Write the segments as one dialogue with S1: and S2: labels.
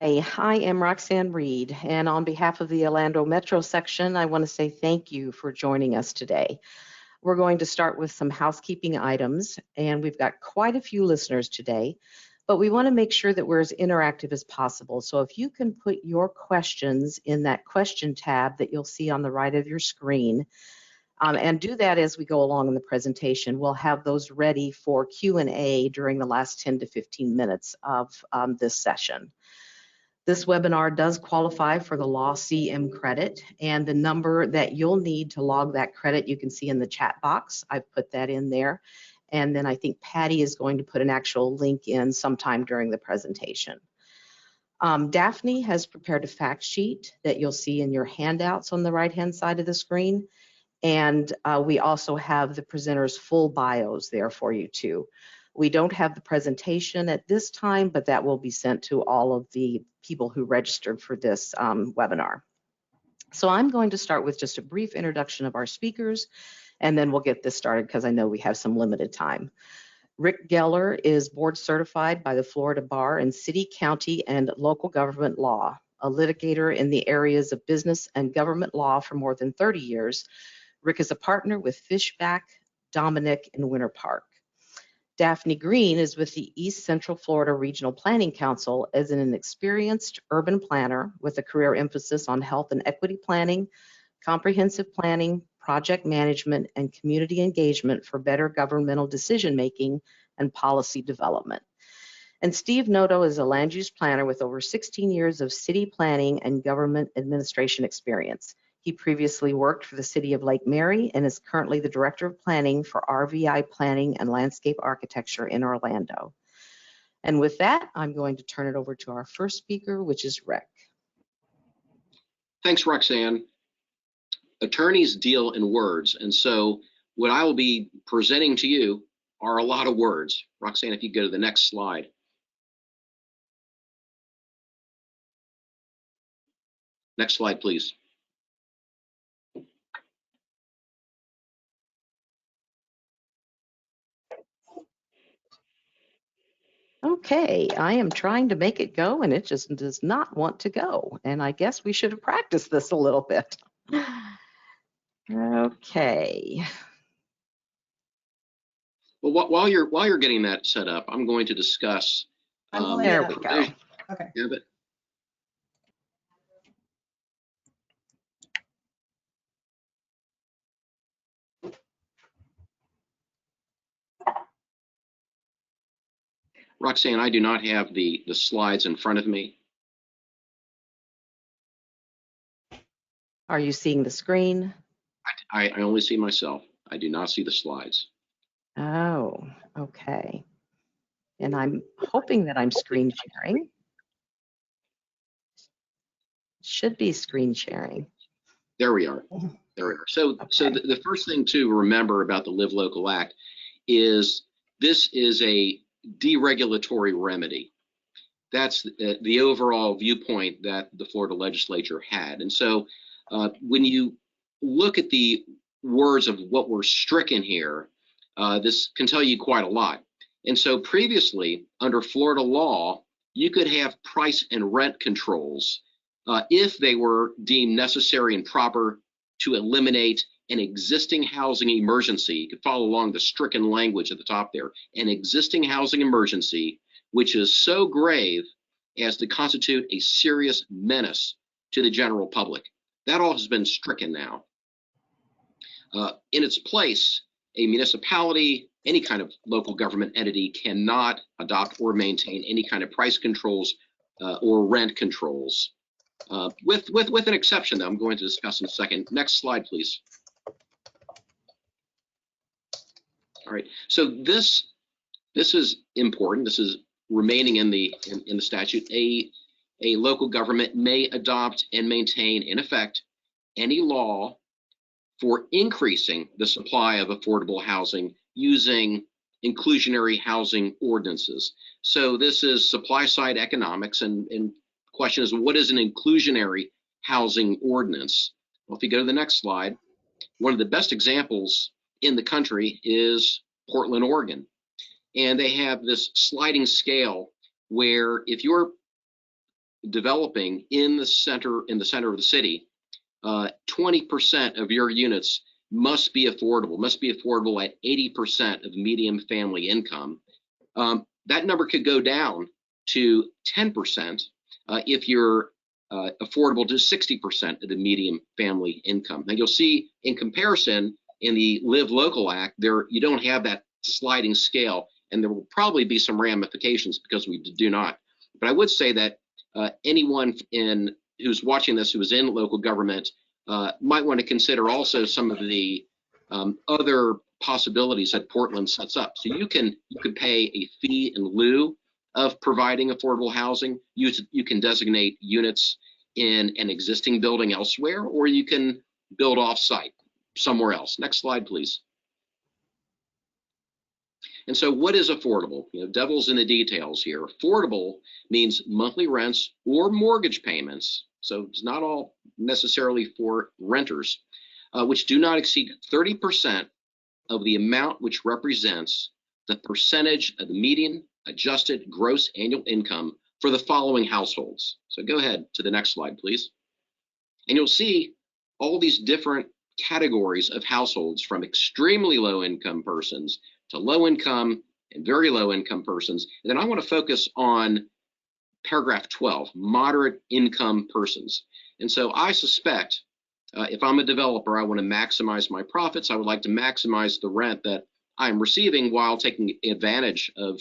S1: Hey, I am Roxanne Reed, and on behalf of the Orlando Metro section, I want to say thank you for joining us today. We're going to start with some housekeeping items, and we've got quite a few listeners today, but we want to make sure that we're as interactive as possible. So if you can put your questions in that question tab that you'll see on the right of your screen, and do that as we go along in the presentation. We'll have those ready for Q&A during the last 10 to 15 minutes of this session. This webinar does qualify for the Law CM credit, and the number that you'll need to log that credit you can see in the chat box. I've put that in there. And then I think Patty is going to put an actual link in sometime during the presentation. Daphne has prepared a fact sheet that you'll see in your handouts on the right-hand side of the screen. And we also have the presenters' full bios there for you too. We don't have the presentation at this time, but that will be sent to all of the people who registered for this webinar. So I'm going to start with just a brief introduction of our speakers, and then we'll get this started because I know we have some limited time. Rick Geller is board certified by the Florida Bar in City, County, and Local Government Law, a litigator in the areas of business and government law for more than 30 years. Rick is a partner with Fishback, Dominic, and Winter Park. Daphne Green is with the East Central Florida Regional Planning Council as an experienced urban planner with a career emphasis on health and equity planning, comprehensive planning, project management, and community engagement for better governmental decision-making and policy development. And Steve Noto is a land use planner with over 16 years of city planning and government administration experience. He previously worked for the City of Lake Mary and is currently the Director of Planning for RVI Planning and Landscape Architecture in Orlando. And with that, I'm going to turn it over to our first speaker, which is Rick.
S2: Thanks, Roxanne. Attorneys deal in words, and so what I will be presenting to you are a lot of words. Roxanne, if you go to the next slide. Next slide, please.
S1: Okay, I am trying to make it go and it just does not want to go. And I guess we should have practiced this a little bit. Okay.
S2: Well, while you're getting that set up, I'm going to discuss.
S1: There we go.
S3: Okay.
S2: Yeah, but Roxanne, I do not have the slides in front of me.
S1: Are you seeing the screen?
S2: I only see myself. I do not see the slides.
S1: Oh, okay. And I'm hoping that I'm screen sharing. Should be screen sharing.
S2: There we are. There we are. So,
S1: Okay.
S2: so the first thing to remember about the Live Local Act is this is a deregulatory remedy. That's the overall viewpoint that the Florida legislature had. And so when you look at the words of what were stricken here, this can tell you quite a lot. And so previously, under Florida law, you could have price and rent controls if they were deemed necessary and proper to eliminate an existing housing emergency. You could follow along the stricken language at the top there. An existing housing emergency, which is so grave as to constitute a serious menace to the general public. That all has been stricken now. In its place, a municipality, any kind of local government entity cannot adopt or maintain any kind of price controls or rent controls. With an exception that I'm going to discuss in a second. Next slide, please. All right, so this is important. This is remaining in the statute. A local government may adopt and maintain, in effect, any law for increasing the supply of affordable housing using inclusionary housing ordinances. So this is supply side economics, and question is, what is an inclusionary housing ordinance? Well, if you go to the next slide, one of the best examples in the country is Portland, Oregon. And they have this sliding scale where if your developing in the center of the city, 20% of your units must be affordable at 80% of median family income. That number could go down to 10% if you're affordable to 60% of the median family income. Now you'll see in comparison in the Live Local Act, there you don't have that sliding scale, and there will probably be some ramifications because we do not. But I would say that anyone who's watching this who is in local government might want to consider also some of the other possibilities that Portland sets up. So you could pay a fee in lieu of providing affordable housing. You can designate units in an existing building elsewhere, or you can build off-site somewhere else. Next slide, please. And so what is affordable? Devil's in the details here. Affordable means monthly rents or mortgage payments. So it's not all necessarily for renters, which do not exceed 30% of the amount which represents the percentage of the median adjusted gross annual income for the following households. So go ahead to the next slide, please. And you'll see all these different categories of households, from extremely low income persons to low income and very low income persons. And then I want to focus on paragraph 12, moderate income persons. And so I suspect if I'm a developer, I want to maximize my profits. I would like to maximize the rent that I'm receiving while taking advantage of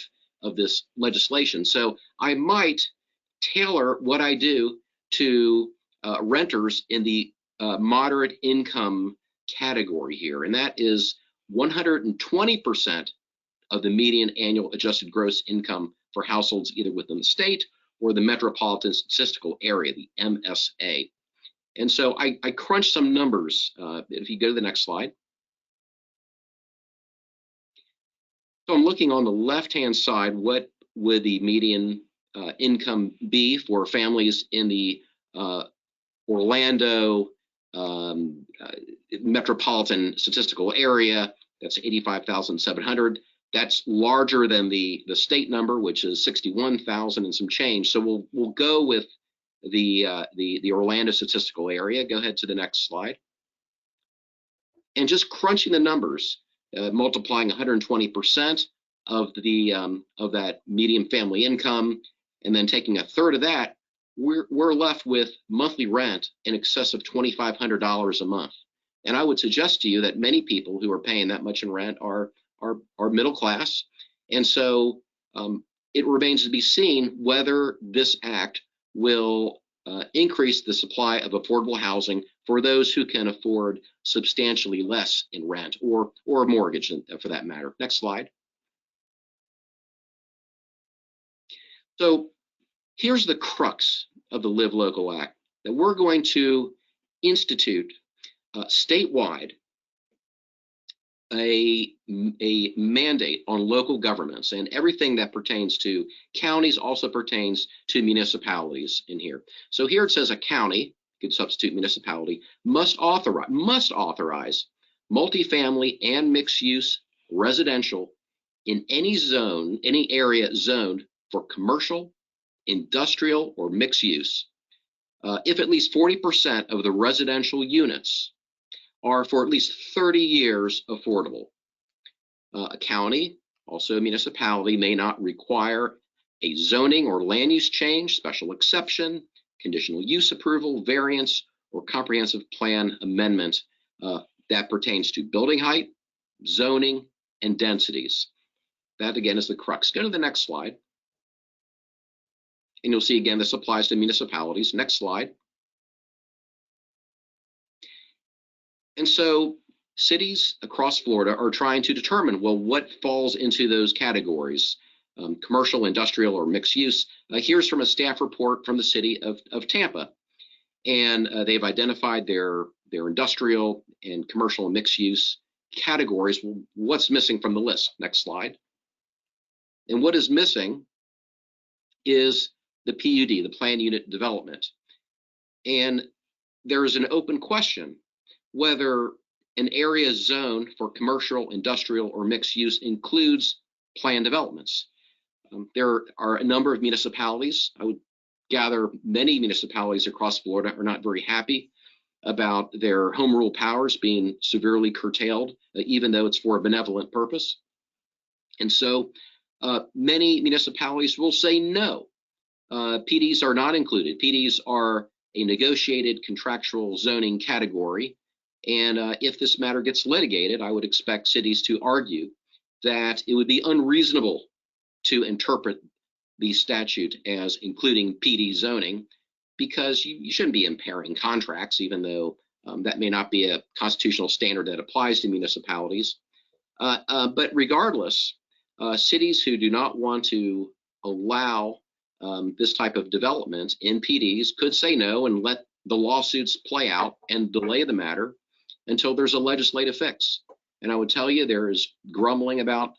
S2: this legislation. So I might tailor what I do to renters in the moderate income category here, and that is 120% of the median annual adjusted gross income for households either within the state or the metropolitan statistical area, the MSA. And so I crunched some numbers. If you go to the next slide. So I'm looking on the left-hand side, what would the median income be for families in the Orlando metropolitan statistical area? That's 85,700. That's larger than the state number, which is 61,000 and some change. So we'll go with the Orlando statistical area. Go ahead to the next slide. And just crunching the numbers, multiplying 120% of that median family income, and then taking a third of that, we're left with monthly rent in excess of $2,500 a month. And I would suggest to you that many people who are paying that much in rent are middle class. And so it remains to be seen whether this act will increase the supply of affordable housing for those who can afford substantially less in rent or a mortgage for that matter. Next slide. So here's the crux of the Live Local Act, that we're going to institute statewide a mandate on local governments, and everything that pertains to counties also pertains to municipalities in here. So here it says a county, you could substitute municipality, must authorize multifamily and mixed use residential in any zone, any area zoned for commercial, industrial, or mixed use, if at least 40% of the residential units are for at least 30 years affordable. A county, also a municipality, may not require a zoning or land use change, special exception, conditional use approval, variance, or comprehensive plan amendment that pertains to building height, zoning, and densities. That again is the crux. Go to the next slide. And you'll see again, this applies to municipalities. Next slide. And so cities across Florida are trying to determine, well, what falls into those categories, commercial, industrial, or mixed use. Here's from a staff report from the city of Tampa. And they've identified their industrial and commercial and mixed use categories. Well, what's missing from the list? Next slide. And what is missing is the PUD, the Plan Unit Development. And there is an open question whether an area zoned for commercial, industrial, or mixed use includes planned developments. There are a number of municipalities, I would gather many municipalities across Florida are not very happy about their home rule powers being severely curtailed, even though it's for a benevolent purpose. And so many municipalities will say no. PDs are not included. PDs are a negotiated contractual zoning category. And if this matter gets litigated, I would expect cities to argue that it would be unreasonable to interpret the statute as including PD zoning, because you shouldn't be impairing contracts, even though that may not be a constitutional standard that applies to municipalities. But regardless, cities who do not want to allow this type of development in PDs could say no and let the lawsuits play out and delay the matter until there's a legislative fix. And I would tell you, there is grumbling about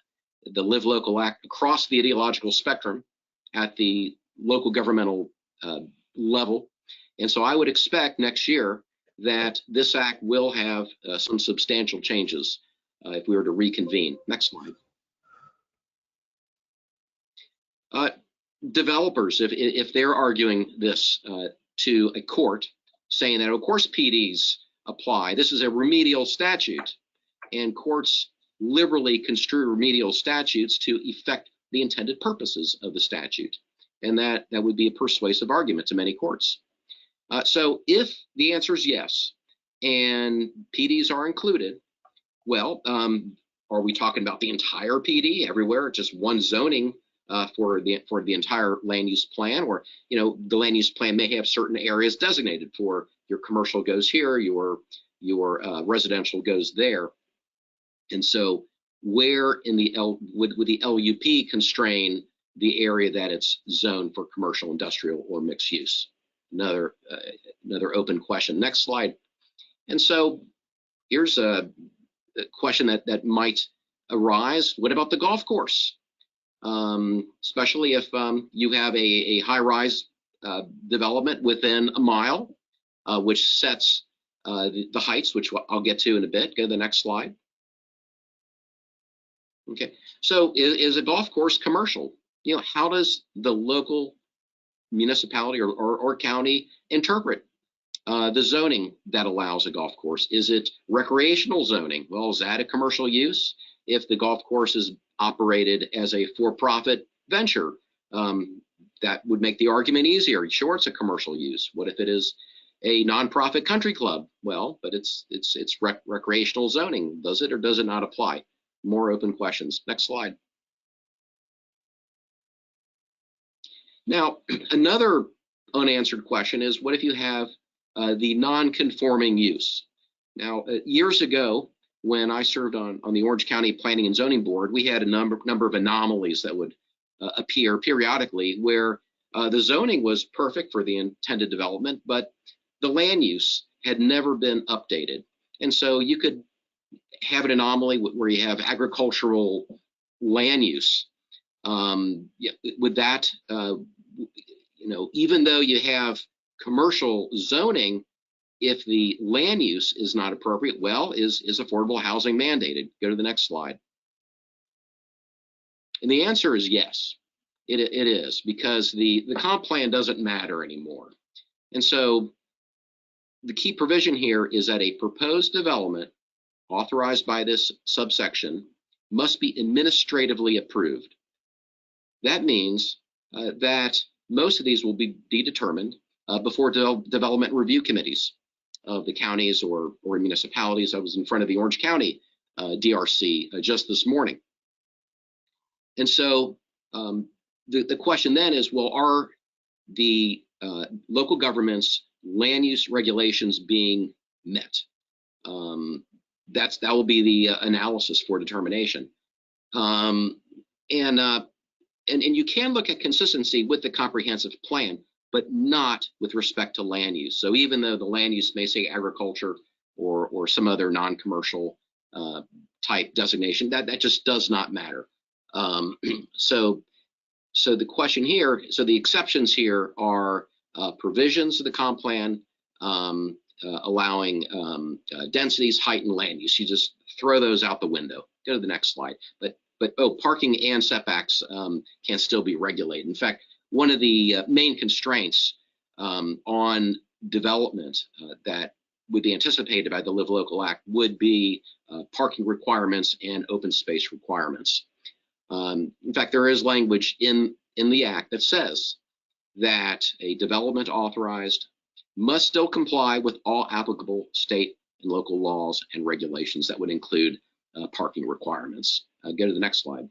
S2: the Live Local Act across the ideological spectrum at the local governmental level. And so I would expect next year that this act will have some substantial changes if we were to reconvene. Next slide. Developers, if they're arguing this to a court, saying that of course PDs apply, this is a remedial statute, and courts liberally construe remedial statutes to effect the intended purposes of the statute, and that would be a persuasive argument to many courts. So if the answer is yes, and PDs are included, well, are we talking about the entire PD everywhere, just one zoning for the entire land use plan? Or, the land use plan may have certain areas designated for your commercial goes here, your residential goes there. And so where in the would the LUP constrain the area that it's zoned for commercial, industrial, or mixed use? Another open question. Next slide. And so here's a question that might arise. What about the golf course? Especially if you have a high-rise development within a mile, which sets the heights, which I'll get to in a bit. Go to the next slide. Okay, so is a golf course commercial? How does the local municipality or county interpret the zoning that allows a golf course? Is it recreational zoning? Well, is that a commercial use? If the golf course is operated as a for-profit venture, that would make the argument easier. Sure, it's a commercial use. What if it is a nonprofit country club? Well, but it's recreational zoning. Does it or does it not apply? More open questions. Next slide. Now, another unanswered question is, what if you have the non-conforming use? Now, years ago, when I served on the Orange County Planning and Zoning Board, we had a number of anomalies that would appear periodically where the zoning was perfect for the intended development, but the land use had never been updated. And so you could have an anomaly where you have agricultural land use. With that, even though you have commercial zoning, if the land use is not appropriate, well, is affordable housing mandated? Go to the next slide. And the answer is yes, it is, because the comp plan doesn't matter anymore. And so the key provision here is that a proposed development authorized by this subsection must be administratively approved. That means that most of these will be determined before development review committees of the counties or municipalities. I was in front of the Orange County DRC just this morning. And so the question then is, well, are the local government's land use regulations being met? That will be the analysis for determination. And you can look at consistency with the comprehensive plan, but not with respect to land use. So even though the land use may say agriculture or some other non-commercial type designation, that just does not matter. So the question here, so the exceptions here are provisions of the comp plan allowing densities, height, and land use. You just throw those out the window. Go to the next slide. But parking and setbacks can still be regulated. In fact, one of the main constraints on development that would be anticipated by the Live Local Act would be parking requirements and open space requirements. In fact, there is language in the Act that says that a development authorized must still comply with all applicable state and local laws and regulations that would include parking requirements. Go to the next slide.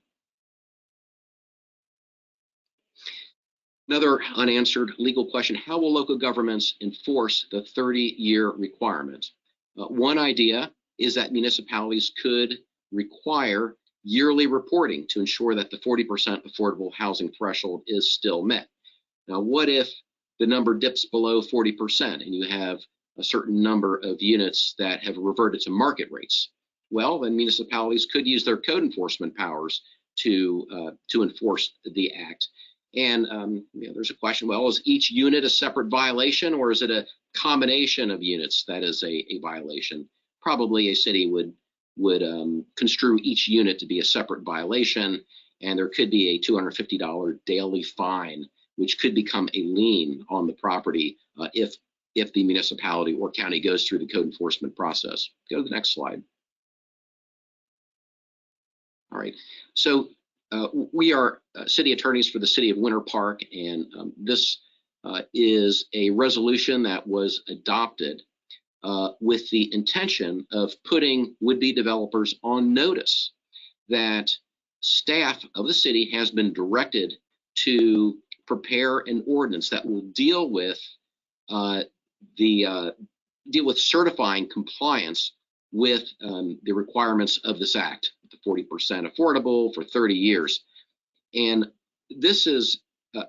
S2: Another unanswered legal question: how will local governments enforce the 30-year requirement? One idea is that municipalities could require yearly reporting to ensure that the 40% affordable housing threshold is still met. Now, what if the number dips below 40% and you have a certain number of units that have reverted to market rates? Well, then municipalities could use their code enforcement powers to enforce the act. And there's a question, well, is each unit a separate violation, or is it a combination of units that is a violation? Probably a city would construe each unit to be a separate violation, and there could be a $250 daily fine, which could become a lien on the property if the municipality or county goes through the code enforcement process. Go to the next slide. All right, so we are city attorneys for the city of Winter Park, and this is a resolution that was adopted with the intention of putting would-be developers on notice that staff of the city has been directed to prepare an ordinance that will deal with certifying compliance with the requirements of this act, the 40% affordable for 30 years. And this is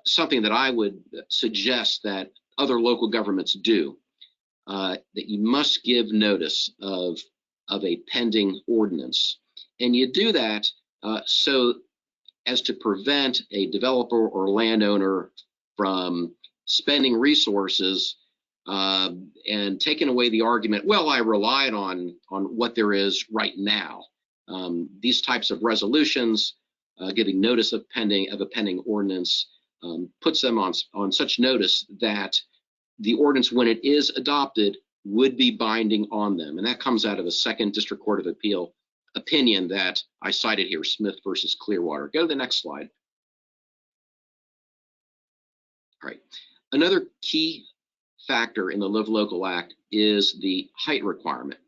S2: something that I would suggest that other local governments do, that you must give notice of a pending ordinance. And you do that so as to prevent a developer or landowner from spending resources and taking away the argument, well, I relied on what there is right now. These types of resolutions, giving notice of a pending ordinance, puts them on such notice that the ordinance, when it is adopted, would be binding on them. And that comes out of a Second District Court of Appeal opinion that I cited here, Smith versus Clearwater. Go to the next slide. All right. Another key factor in the Live Local Act is the height requirement.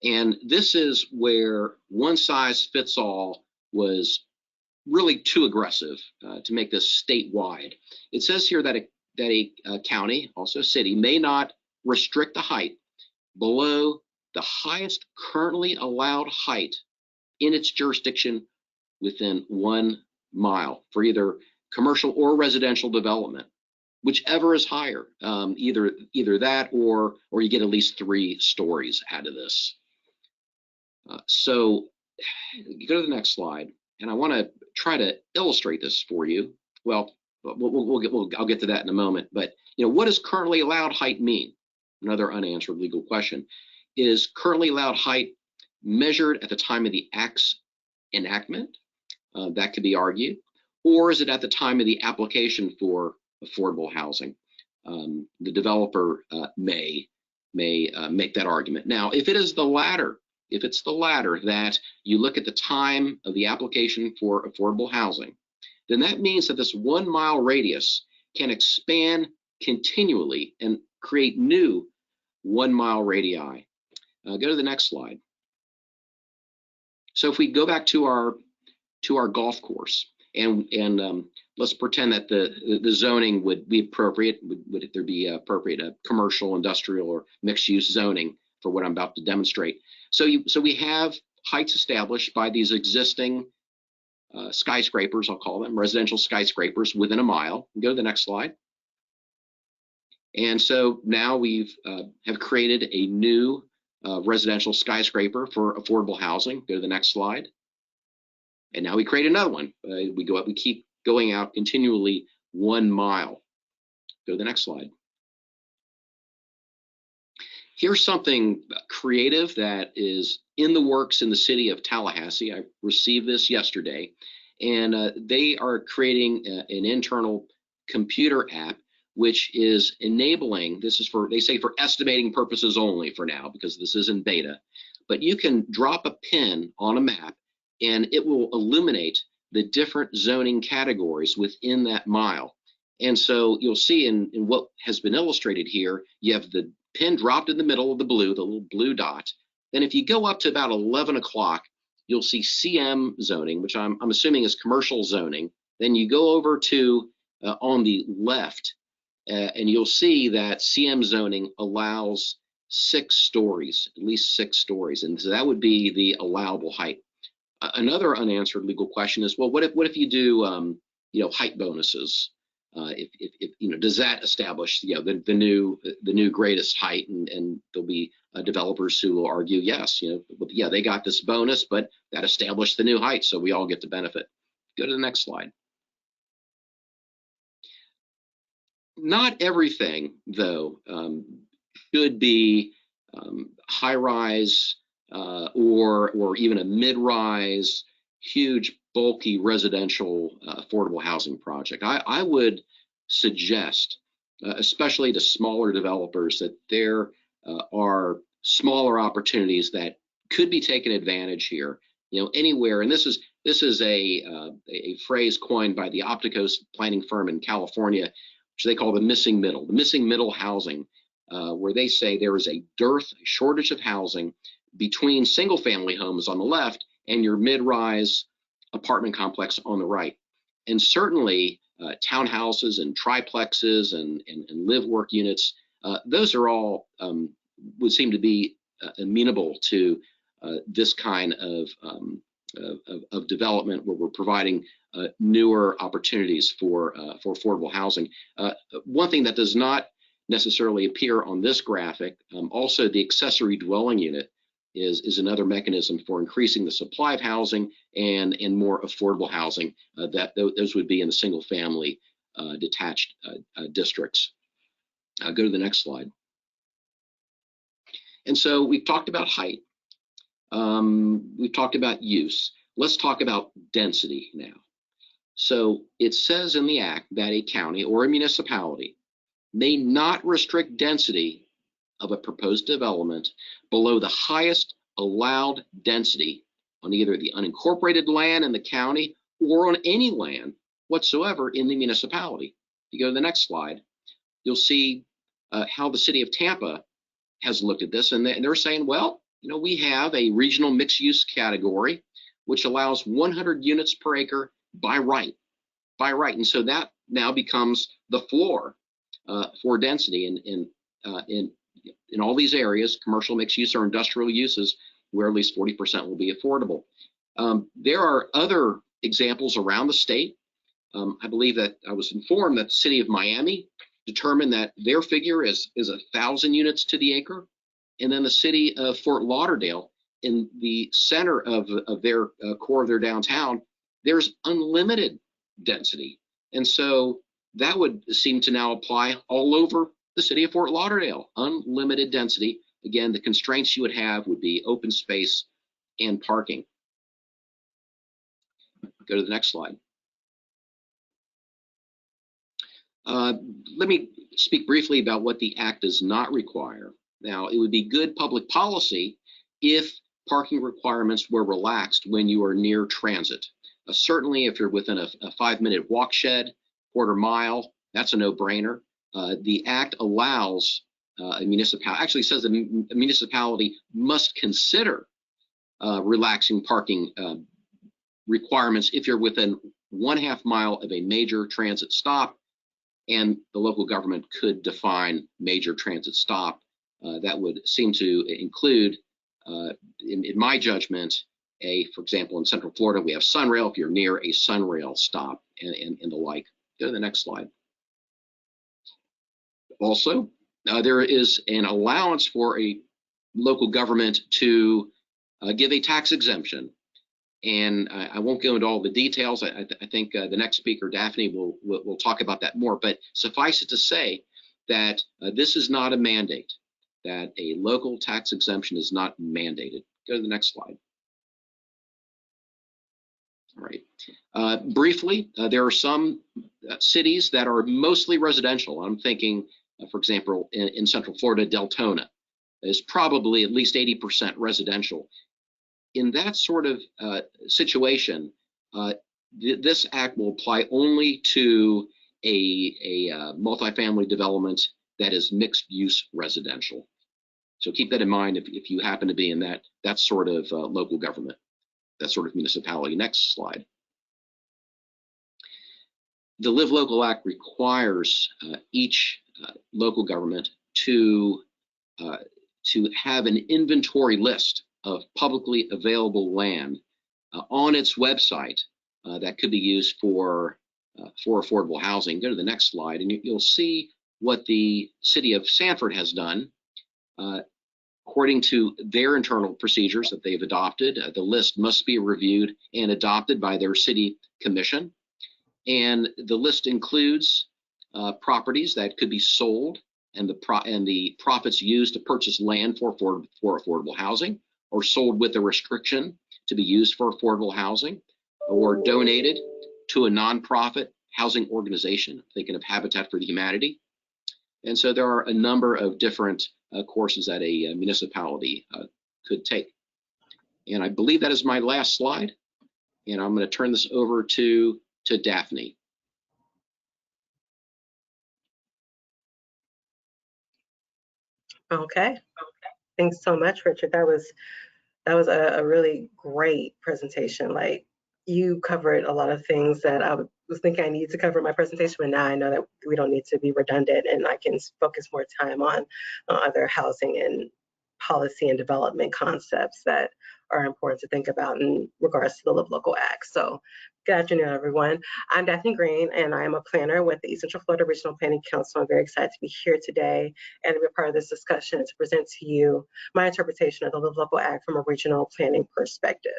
S2: And this is where one size fits all was really too aggressive to make this statewide. It says here that a county, also a city, may not restrict the height below the highest currently allowed height in its jurisdiction within 1 mile for either commercial or residential development, whichever is higher, either that or you get at least 3 stories out of this. So you go to the next slide, and I want to try to illustrate this for you. Well, I'll get to that in a moment. But what does currently allowed height mean? Another unanswered legal question. Is currently allowed height measured at the time of the act's enactment? That could be argued. Or is it at the time of the application for affordable housing? The developer may make that argument. Now, if it's the latter, that you look at the time of the application for affordable housing, then that means that this 1 mile radius can expand continually and create new 1 mile radii. Go to the next slide. So if we go back to our golf course, and let's pretend that the zoning would be appropriate. Would there be appropriate commercial, industrial, or mixed use zoning for what I'm about to demonstrate? So we have heights established by these existing skyscrapers, I'll call them residential skyscrapers, within a mile. Go to the next slide. And so now we've have created a new residential skyscraper for affordable housing. Go to the next slide. And now we create another one. We go up, we keep going out continually 1 mile. Go to the next slide. Here's something creative that is in the works in the city of Tallahassee. I received this yesterday, and they are creating an internal computer app, which is enabling, this is for, they say for estimating purposes only for now, because this isn't beta, but you can drop a pin on a map and it will illuminate the different zoning categories within that mile. And so you'll see in what has been illustrated here, you have the pin dropped in the middle of the blue, the little blue dot. Then if you go up to about 11 o'clock, you'll see CM zoning, which I'm assuming is commercial zoning. Then you go over to on the left, and you'll see that CM zoning allows 6 stories, at least 6 stories, and so that would be the allowable height. Another unanswered legal question is, well, what if you do height bonuses? If does that establish the new greatest height? And there'll be developers who will argue, yes, yeah, they got this bonus, but that established the new height, so we all get the benefit. Go to the next slide. Not everything, though, should be high-rise or even a mid-rise, huge, bulky residential affordable housing project. I would suggest, especially to smaller developers, that there are smaller opportunities that could be taken advantage here. Anywhere, and this is a phrase coined by the Opticos planning firm in California, which they call the missing middle housing, where they say there is a shortage of housing between single family homes on the left and your mid-rise apartment complex on the right. And certainly townhouses and triplexes and live work units, those are all would seem to be amenable to this kind of development, where we're providing newer opportunities for affordable housing. One thing that does not necessarily appear on this graphic, also the accessory dwelling unit is another mechanism for increasing the supply of housing and more affordable housing. Those would be in the single family detached districts. Go to the next slide. And so we've talked about height. We've talked about use. Let's talk about density now. So it says in the Act that a county or a municipality may not restrict density of a proposed development below the highest allowed density on either the unincorporated land in the county or on any land whatsoever in the municipality. If you go to the next slide, you'll see how the city of Tampa has looked at this, and they're saying, well, we have a regional mixed use category which allows 100 units per acre by right. And so that now becomes the floor for density in all these areas, commercial mixed use or industrial uses, where at least 40% will be affordable. There are other examples around the state. I believe that I was informed that the city of Miami determined that their figure is 1,000 units to the acre. And then the city of Fort Lauderdale, in the center of their core of their downtown, there's unlimited density. And so that would seem to now apply all over the city of Fort Lauderdale, unlimited density. Again, the constraints you would have would be open space and parking. Go to the next slide. Let me speak briefly about what the Act does not require. Now, it would be good public policy if parking requirements were relaxed when you are near transit. Certainly, if you're within a 5-minute walk shed, quarter mile, that's a no-brainer. The Act allows a municipality, actually says a municipality must consider relaxing parking requirements if you're within 1/2 mile of a major transit stop, and the local government could define major transit stop. That would seem to include, in my judgment, for example, in Central Florida, we have Sunrail, if you're near a Sunrail stop and the like. Go to the next slide. Also, there is an allowance for a local government to give a tax exemption. And I won't go into all the details. I think the next speaker, Daphne, will talk about that more. But suffice it to say that this is not a mandate, that a local tax exemption is not mandated. Go to the next slide. All right. Briefly, there are some cities that are mostly residential. I'm thinking, for example, in Central Florida, Deltona is probably at least 80% residential. In that sort of situation, this act will apply only to a multifamily development that is mixed use residential. So keep that in mind if you happen to be in that sort of local government, that sort of municipality. Next slide. The Live Local Act requires each local government to have an inventory list of publicly available land on its website that could be used for affordable housing. Go to the next slide, and you'll see what the city of Sanford has done. According to their internal procedures that they've adopted, the list must be reviewed and adopted by their city commission. And the list includes properties that could be sold and the profits used to purchase land for affordable housing, or sold with a restriction to be used for affordable housing, or donated to a nonprofit housing organization, thinking of Habitat for Humanity. And so there are a number of different courses that a municipality could take. And I believe that is my last slide. And I'm going to turn this over to Daphne.
S3: Okay. Thanks so much, Richard. That was a really great presentation. Like, you covered a lot of things that I was thinking I needed to cover in my presentation, but now I know that we don't need to be redundant, and I can focus more time on other housing and policy and development concepts that are important to think about in regards to the Live Local Act. So good afternoon, everyone. I'm Daphne Green, and I am a planner with the Eastern Florida Regional Planning Council. I'm very excited to be here today and to be a part of this discussion to present to you my interpretation of the Live Local Act from a regional planning perspective.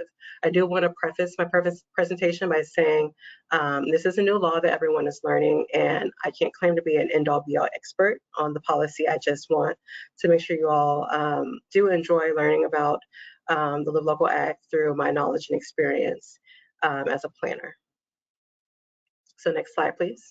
S3: I do want to preface my presentation by saying this is a new law that everyone is learning, and I can't claim to be an end-all be-all expert on the policy. I just want to make sure you all do enjoy learning about the Live Local Act through my knowledge and experience as a planner. So next slide, please.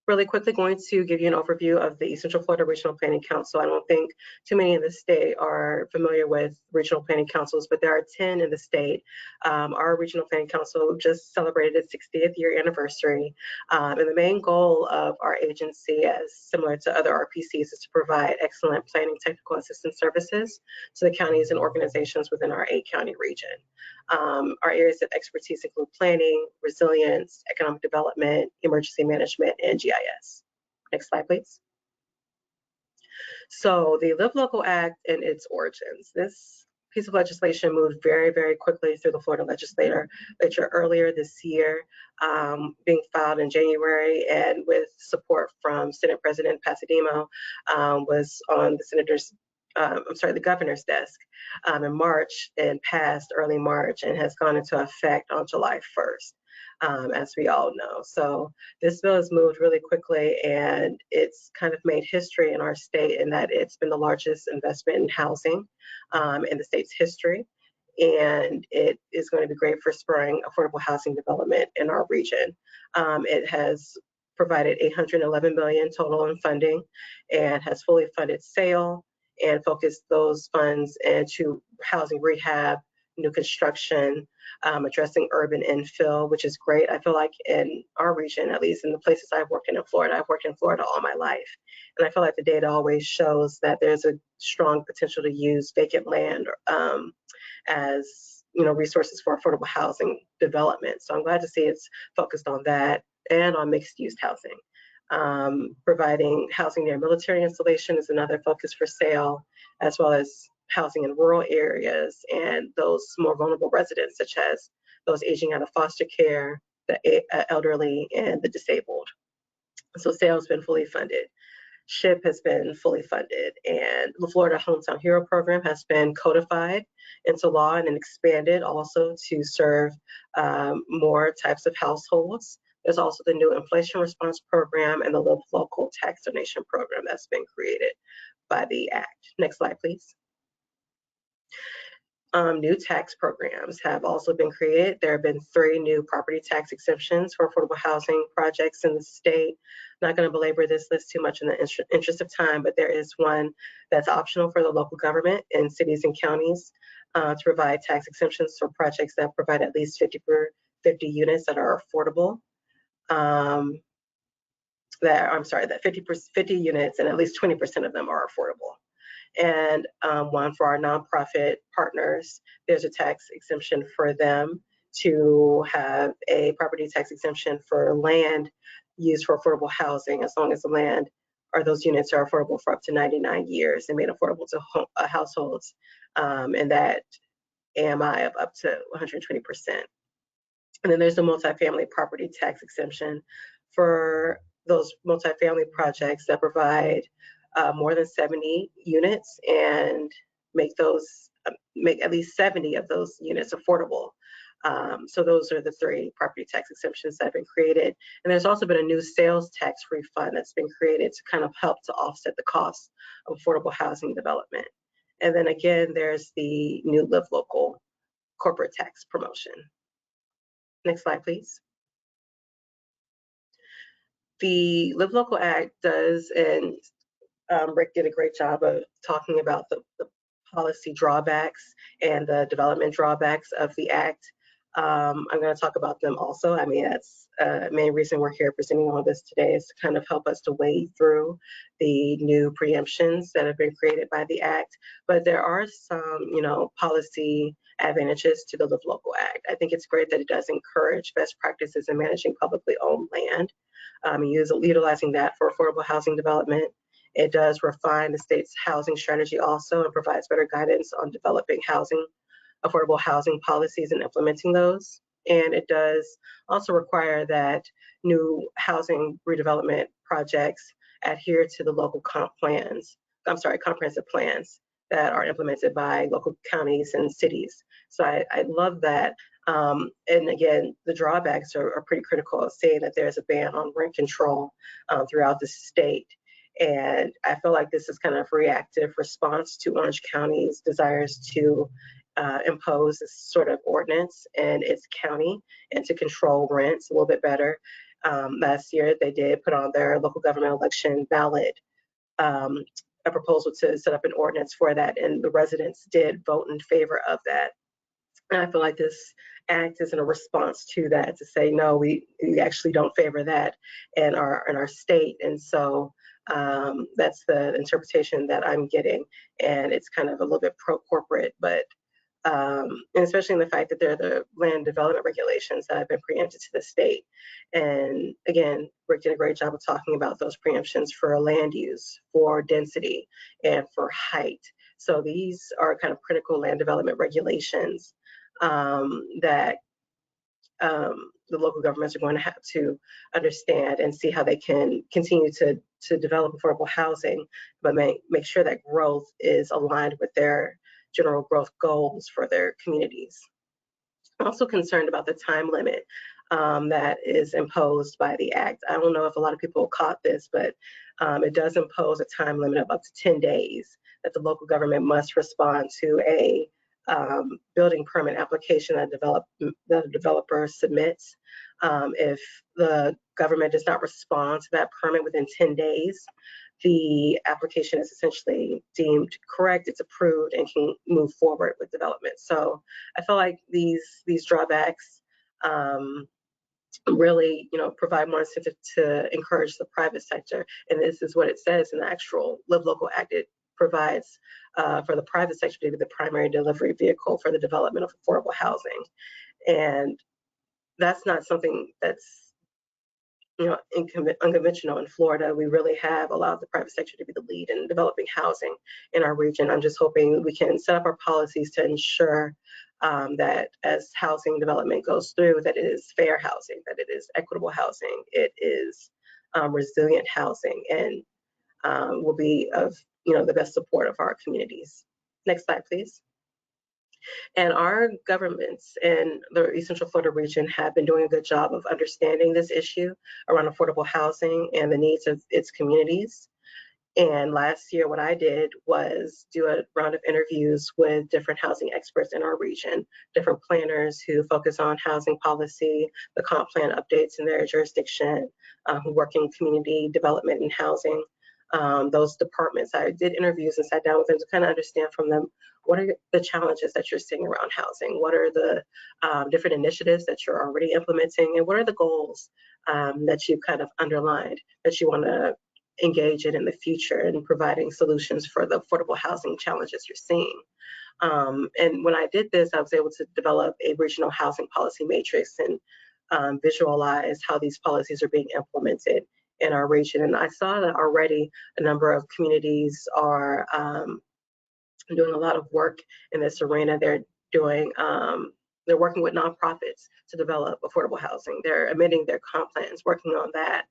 S3: Really quickly going to give you an overview of the Eastern Florida Regional Planning Council. I don't think too many in the state are familiar with regional planning councils, but there are 10 in the state. Our regional planning council just celebrated its 60th year anniversary. And the main goal of our agency, as similar to other RPCs, is to provide excellent planning technical assistance services to the counties and organizations within our 8-county region. Our areas of expertise include planning, resilience, economic development, emergency management, and GIS. Next slide, please. So the Live Local Act and its origins. This piece of legislation moved very, very quickly through the Florida legislature earlier this year, being filed in January, and with support from Senate President Pasademo, was on the governor's desk in March, and passed early March, and has gone into effect on July 1st, as we all know. So this bill has moved really quickly, and it's kind of made history in our state in that it's been the largest investment in housing in the state's history. And it is going to be great for spurring affordable housing development in our region. It has provided $811 billion total in funding, and has fully funded sale and focused those funds into housing rehab, new construction, addressing urban infill, which is great. I feel like in our region, at least in the places I've worked in Florida, I've worked in Florida all my life. And I feel like the data always shows that there's a strong potential to use vacant land as resources for affordable housing development. So I'm glad to see it's focused on that and on mixed use housing. Providing housing near military installation is another focus for sale, as well as housing in rural areas and those more vulnerable residents, such as those aging out of foster care, the elderly, and the disabled. So sale has been fully funded. SHIP has been fully funded, and the Florida Hometown Hero program has been codified into law and expanded also to serve more types of households. There's also the new inflation response program and the Live Local tax donation program that's been created by the Act. Next slide, please. New tax programs have also been created. There have been 3 new property tax exemptions for affordable housing projects in the state. Not going to belabor this list too much in the interest of time, but there is one that's optional for the local government in cities and counties to provide tax exemptions for projects that provide at least 50 units that are affordable. That 50 units and at least 20% of them are affordable. And one for our nonprofit partners, there's a tax exemption for them to have a property tax exemption for land used for affordable housing, as long as the land or those units are affordable for up to 99 years and made affordable to households, and that AMI of up to 120%. And then there's the multifamily property tax exemption for those multifamily projects that provide more than 70 units and make at least 70 of those units affordable. So those are the 3 property tax exemptions that have been created. And there's also been a new sales tax refund that's been created to kind of help to offset the cost of affordable housing development. And then again, there's the new Live Local corporate tax promotion. Next slide, please. The Live Local Act does, and Rick did a great job of talking about the policy drawbacks and the development drawbacks of the Act. I'm going to talk about them also. I mean, that's the main reason we're here presenting all this today, is to kind of help us to wade through the new preemptions that have been created by the Act. But there are some, policy advantages to the Live Local Act. I think it's great that it does encourage best practices in managing publicly owned land, utilizing that for affordable housing development. It does refine the state's housing strategy also, and provides better guidance on developing affordable housing policies and implementing those. And it does also require that new housing redevelopment projects adhere to the local comprehensive plans that are implemented by local counties and cities. So I love that. And again, the drawbacks are pretty critical, saying that there's a ban on rent control throughout the state. And I feel like this is kind of reactive response to Orange County's desires to impose this sort of ordinance in its county and to control rents a little bit better. Last year, they did put on their local government election ballot a proposal to set up an ordinance for that, and the residents did vote in favor of that. And I feel like this act is in a response to that, to say, no, we actually don't favor that in our state. And so that's the interpretation that I'm getting. And it's kind of a little bit pro-corporate, but and especially in the fact that they're the land development regulations that have been preempted to the state. And again, Rick did a great job of talking about those preemptions for land use, for density, and for height. So these are kind of critical land development regulations that the local governments are going to have to understand and see how they can continue to develop affordable housing, but make sure that growth is aligned with their general growth goals for their communities. I'm also concerned about the time limit that is imposed by the Act. I don't know if a lot of people caught this, but it does impose a time limit of up to 10 days that the local government must respond to a building permit application that the developer submits. If the government does not respond to that permit within 10 days, the application is essentially deemed correct, it's approved, and can move forward with development. So I feel like these drawbacks really, provide more incentive to encourage the private sector. And this is what it says in the actual Live Local Act. It provides for the private sector to be the primary delivery vehicle for the development of affordable housing. And that's not something that's unconventional in Florida. We really have allowed the private sector to be the lead in developing housing in our region. I'm just hoping we can set up our policies to ensure that as housing development goes through, that it is fair housing, that it is equitable housing, it is resilient housing, and will be of the best support of our communities. Next slide, please. And our governments in the East Central Florida region have been doing a good job of understanding this issue around affordable housing and the needs of its communities. And last year, what I did was do a round of interviews with different housing experts in our region, different planners who focus on housing policy, the comp plan updates in their jurisdiction, who work in community development and housing. Those departments, I did interviews and sat down with them to kind of understand from them, what are the challenges that you're seeing around housing? What are the different initiatives that you're already implementing? And what are the goals that you kind of underlined that you want to engage in the future in providing solutions for the affordable housing challenges you're seeing? And when I did this, I was able to develop a regional housing policy matrix and visualize how these policies are being implemented in our region. And I saw that already a number of communities are doing a lot of work in this arena. They're working with nonprofits to develop affordable housing. They're amending their comp plans, working on that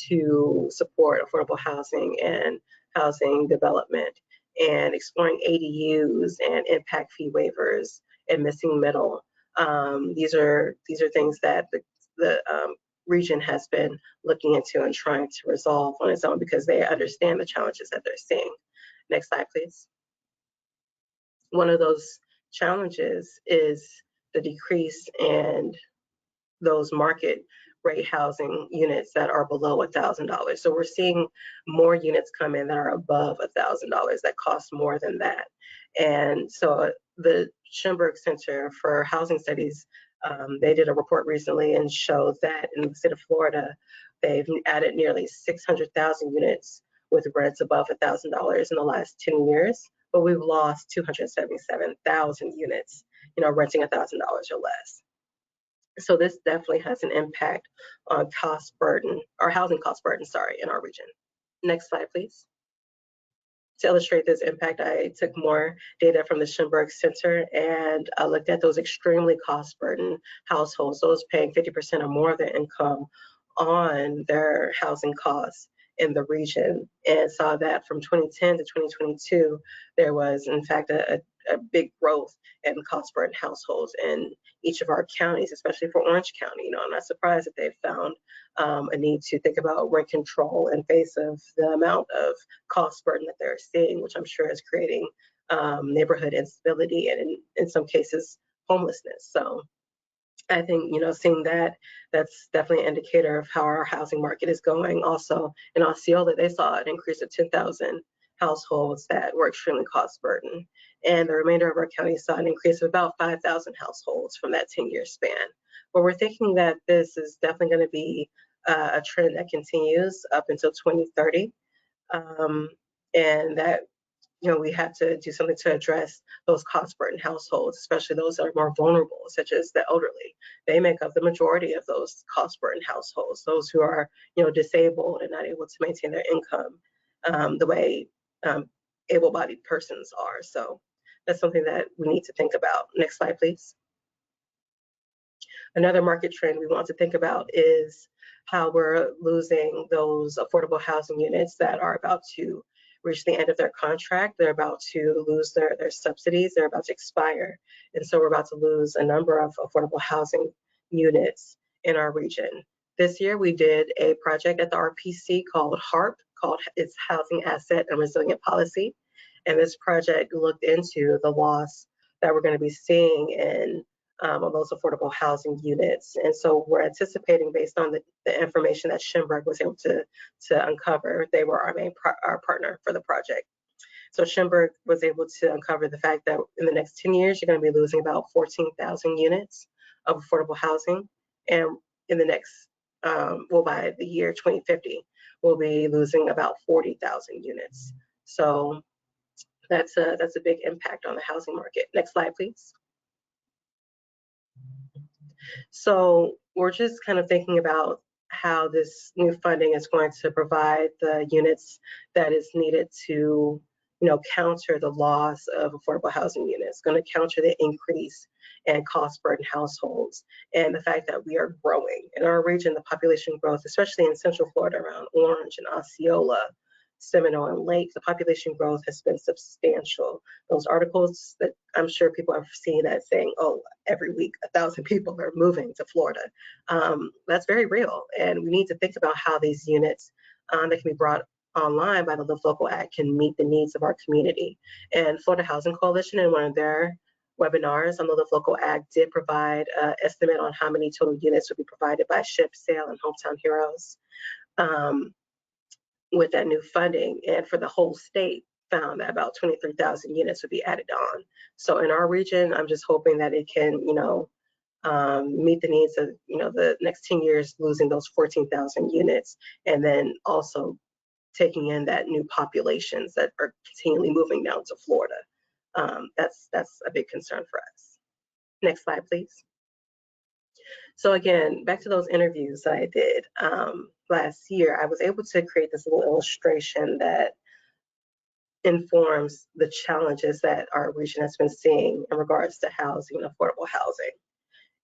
S3: to support affordable housing and housing development, and exploring ADUs and impact fee waivers and missing middle. These are things that the region has been looking into and trying to resolve on its own because they understand the challenges that they're seeing. Next slide, please. One of those challenges is the decrease in those market rate housing units that are below $1,000. So we're seeing more units come in that are above $1,000 that cost more than that. And so the Schimberg Center for Housing Studies, they did a report recently and showed that in the state of Florida, they've added nearly 600,000 units with rents above $1,000 in the last 10 years. But we've lost 277,000 units, renting $1,000 or less. So this definitely has an impact on cost burden, or housing cost burden, in our region. Next slide, please. To illustrate this impact, I took more data from the Schimberg Center and I looked at those extremely cost burden households, those paying 50% or more of their income on their housing costs in the region, and saw that from 2010 to 2022, there was in fact a big growth in cost burden households in each of our counties, especially for Orange County. I'm not surprised that they've found a need to think about rent control in face of the amount of cost burden that they're seeing, which I'm sure is creating neighborhood instability and in some cases homelessness. So I think, seeing that's definitely an indicator of how our housing market is going. Also, in Osceola, they saw an increase of 10,000 households that were extremely cost burdened. And the remainder of our county saw an increase of about 5,000 households from that 10-year span. But we're thinking that this is definitely going to be a trend that continues up until 2030. And that we have to do something to address those cost burden households, especially those that are more vulnerable, such as the elderly. They make up the majority of those cost burden households, those who are, disabled and not able to maintain their income the way able-bodied persons are. So that's something that we need to think about. Next slide, please. Another market trend we want to think about is how we're losing those affordable housing units that are about to reach the end of their contract. They're about to lose their subsidies. They're about to expire. And so we're about to lose a number of affordable housing units in our region. This year, we did a project at the RPC called HARP, it's Housing Asset and Resilient Policy. And this project looked into the loss that we're going to be seeing in on those affordable housing units. And so we're anticipating, based on the information that Schimberg was able to uncover, they were our partner for the project. So Schimberg was able to uncover the fact that in the next 10 years, you're going to be losing about 14,000 units of affordable housing. And in the next, by the year 2050, we'll be losing about 40,000 units. So that's a big impact on the housing market. Next slide, please. So we're just kind of thinking about how this new funding is going to provide the units that is needed to, counter the loss of affordable housing units, going to counter the increase in cost burden households, and the fact that we are growing in our region. The population growth, especially in Central Florida around Orange and Osceola, Seminole and Lake, the population growth has been substantial. Those articles that I'm sure people have seen that saying, oh, every week 1,000 people are moving to Florida. That's very real. And we need to think about how these units that can be brought online by the Live Local Act can meet the needs of our community. And Florida Housing Coalition, in one of their webinars on the Live Local Act, did provide an estimate on how many total units would be provided by SHIP, SAIL, and Hometown Heroes with that new funding. And for the whole state, found that about 23,000 units would be added on. So in our region, I'm just hoping that it can, meet the needs of, the next 10 years, losing those 14,000 units, and then also taking in that new populations that are continually moving down to Florida. That's a big concern for us. Next slide, please. So again, back to those interviews that I did last year, I was able to create this little illustration that informs the challenges that our region has been seeing in regards to housing and affordable housing.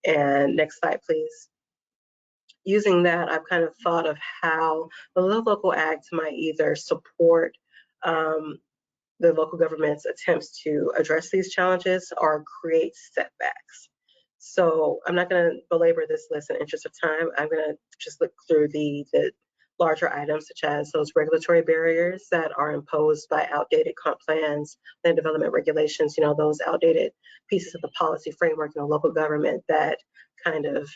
S3: And next slide, please. Using that, I've kind of thought of how the Live Local Act might either support the local government's attempts to address these challenges or create setbacks. So I'm not going to belabor this list in the interest of time. I'm going to just look through the larger items, such as those regulatory barriers that are imposed by outdated comp plans, land development regulations, those outdated pieces of the policy framework in the local government that kind of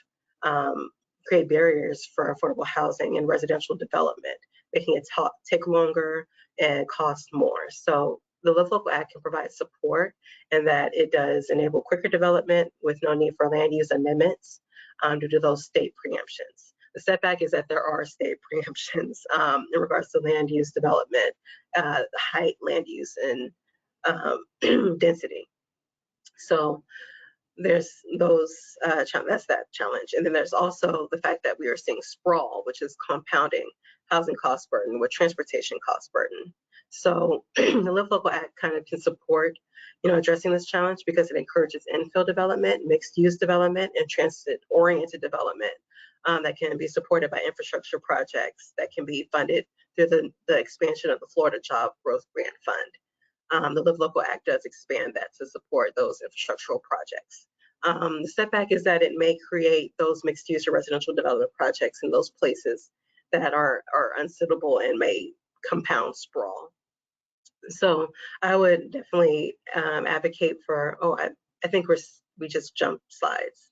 S3: create barriers for affordable housing and residential development, making it take longer and cost more. So the Live Local Act can provide support in that it does enable quicker development with no need for land use amendments due to those state preemptions. The setback is that there are state preemptions in regards to land use development, height, land use, and density. So there's those, that's that challenge. And then there's also the fact that we are seeing sprawl, which is compounding housing cost burden with transportation cost burden. So the Live Local Act kind of can support, addressing this challenge because it encourages infill development, mixed use development, and transit-oriented development that can be supported by infrastructure projects that can be funded through the expansion of the Florida Job Growth Grant Fund. The Live Local Act does expand that to support those infrastructural projects. The setback is that it may create those mixed use or residential development projects in those places that are unsuitable and may compound sprawl. So I would definitely advocate for, I think we just jumped slides.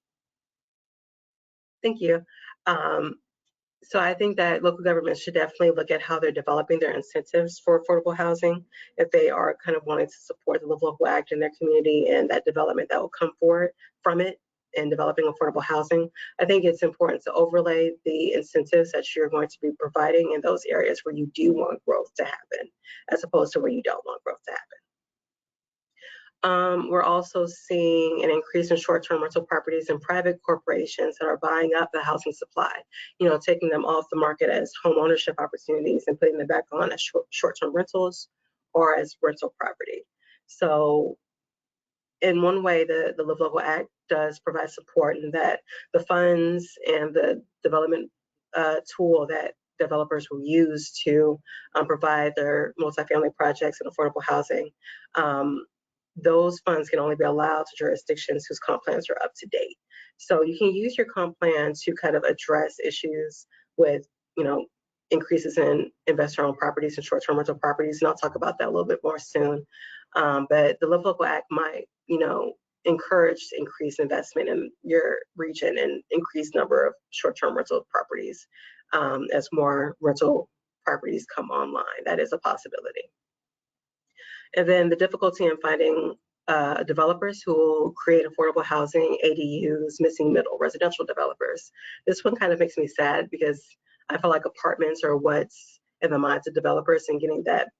S3: Thank you. So I think that local governments should definitely look at how they're developing their incentives for affordable housing if they are kind of wanting to support the Live Local Act in their community and that development that will come forward from it in developing affordable housing. I think it's important to overlay the incentives that you're going to be providing in those areas where you do want growth to happen, as opposed to where you don't want growth to happen. We're also seeing an increase in short-term rental properties and private corporations that are buying up the housing supply, taking them off the market as home ownership opportunities and putting them back on as short-term rentals or as rental property. So in one way, the Live Local Act does provide support in that the funds and the development tool that developers will use to provide their multifamily projects and affordable housing, those funds can only be allowed to jurisdictions whose comp plans are up to date. So you can use your comp plan to kind of address issues with, increases in investor-owned properties and short-term rental properties, and I'll talk about that a little bit more soon. But the Live Local Act might, encourage increased investment in your region and increased number of short-term rental properties as more rental properties come online. That is a possibility. And then the difficulty in finding developers who will create affordable housing, ADUs, missing middle, residential developers. This one kind of makes me sad because I feel like apartments are what's in the minds of developers and getting that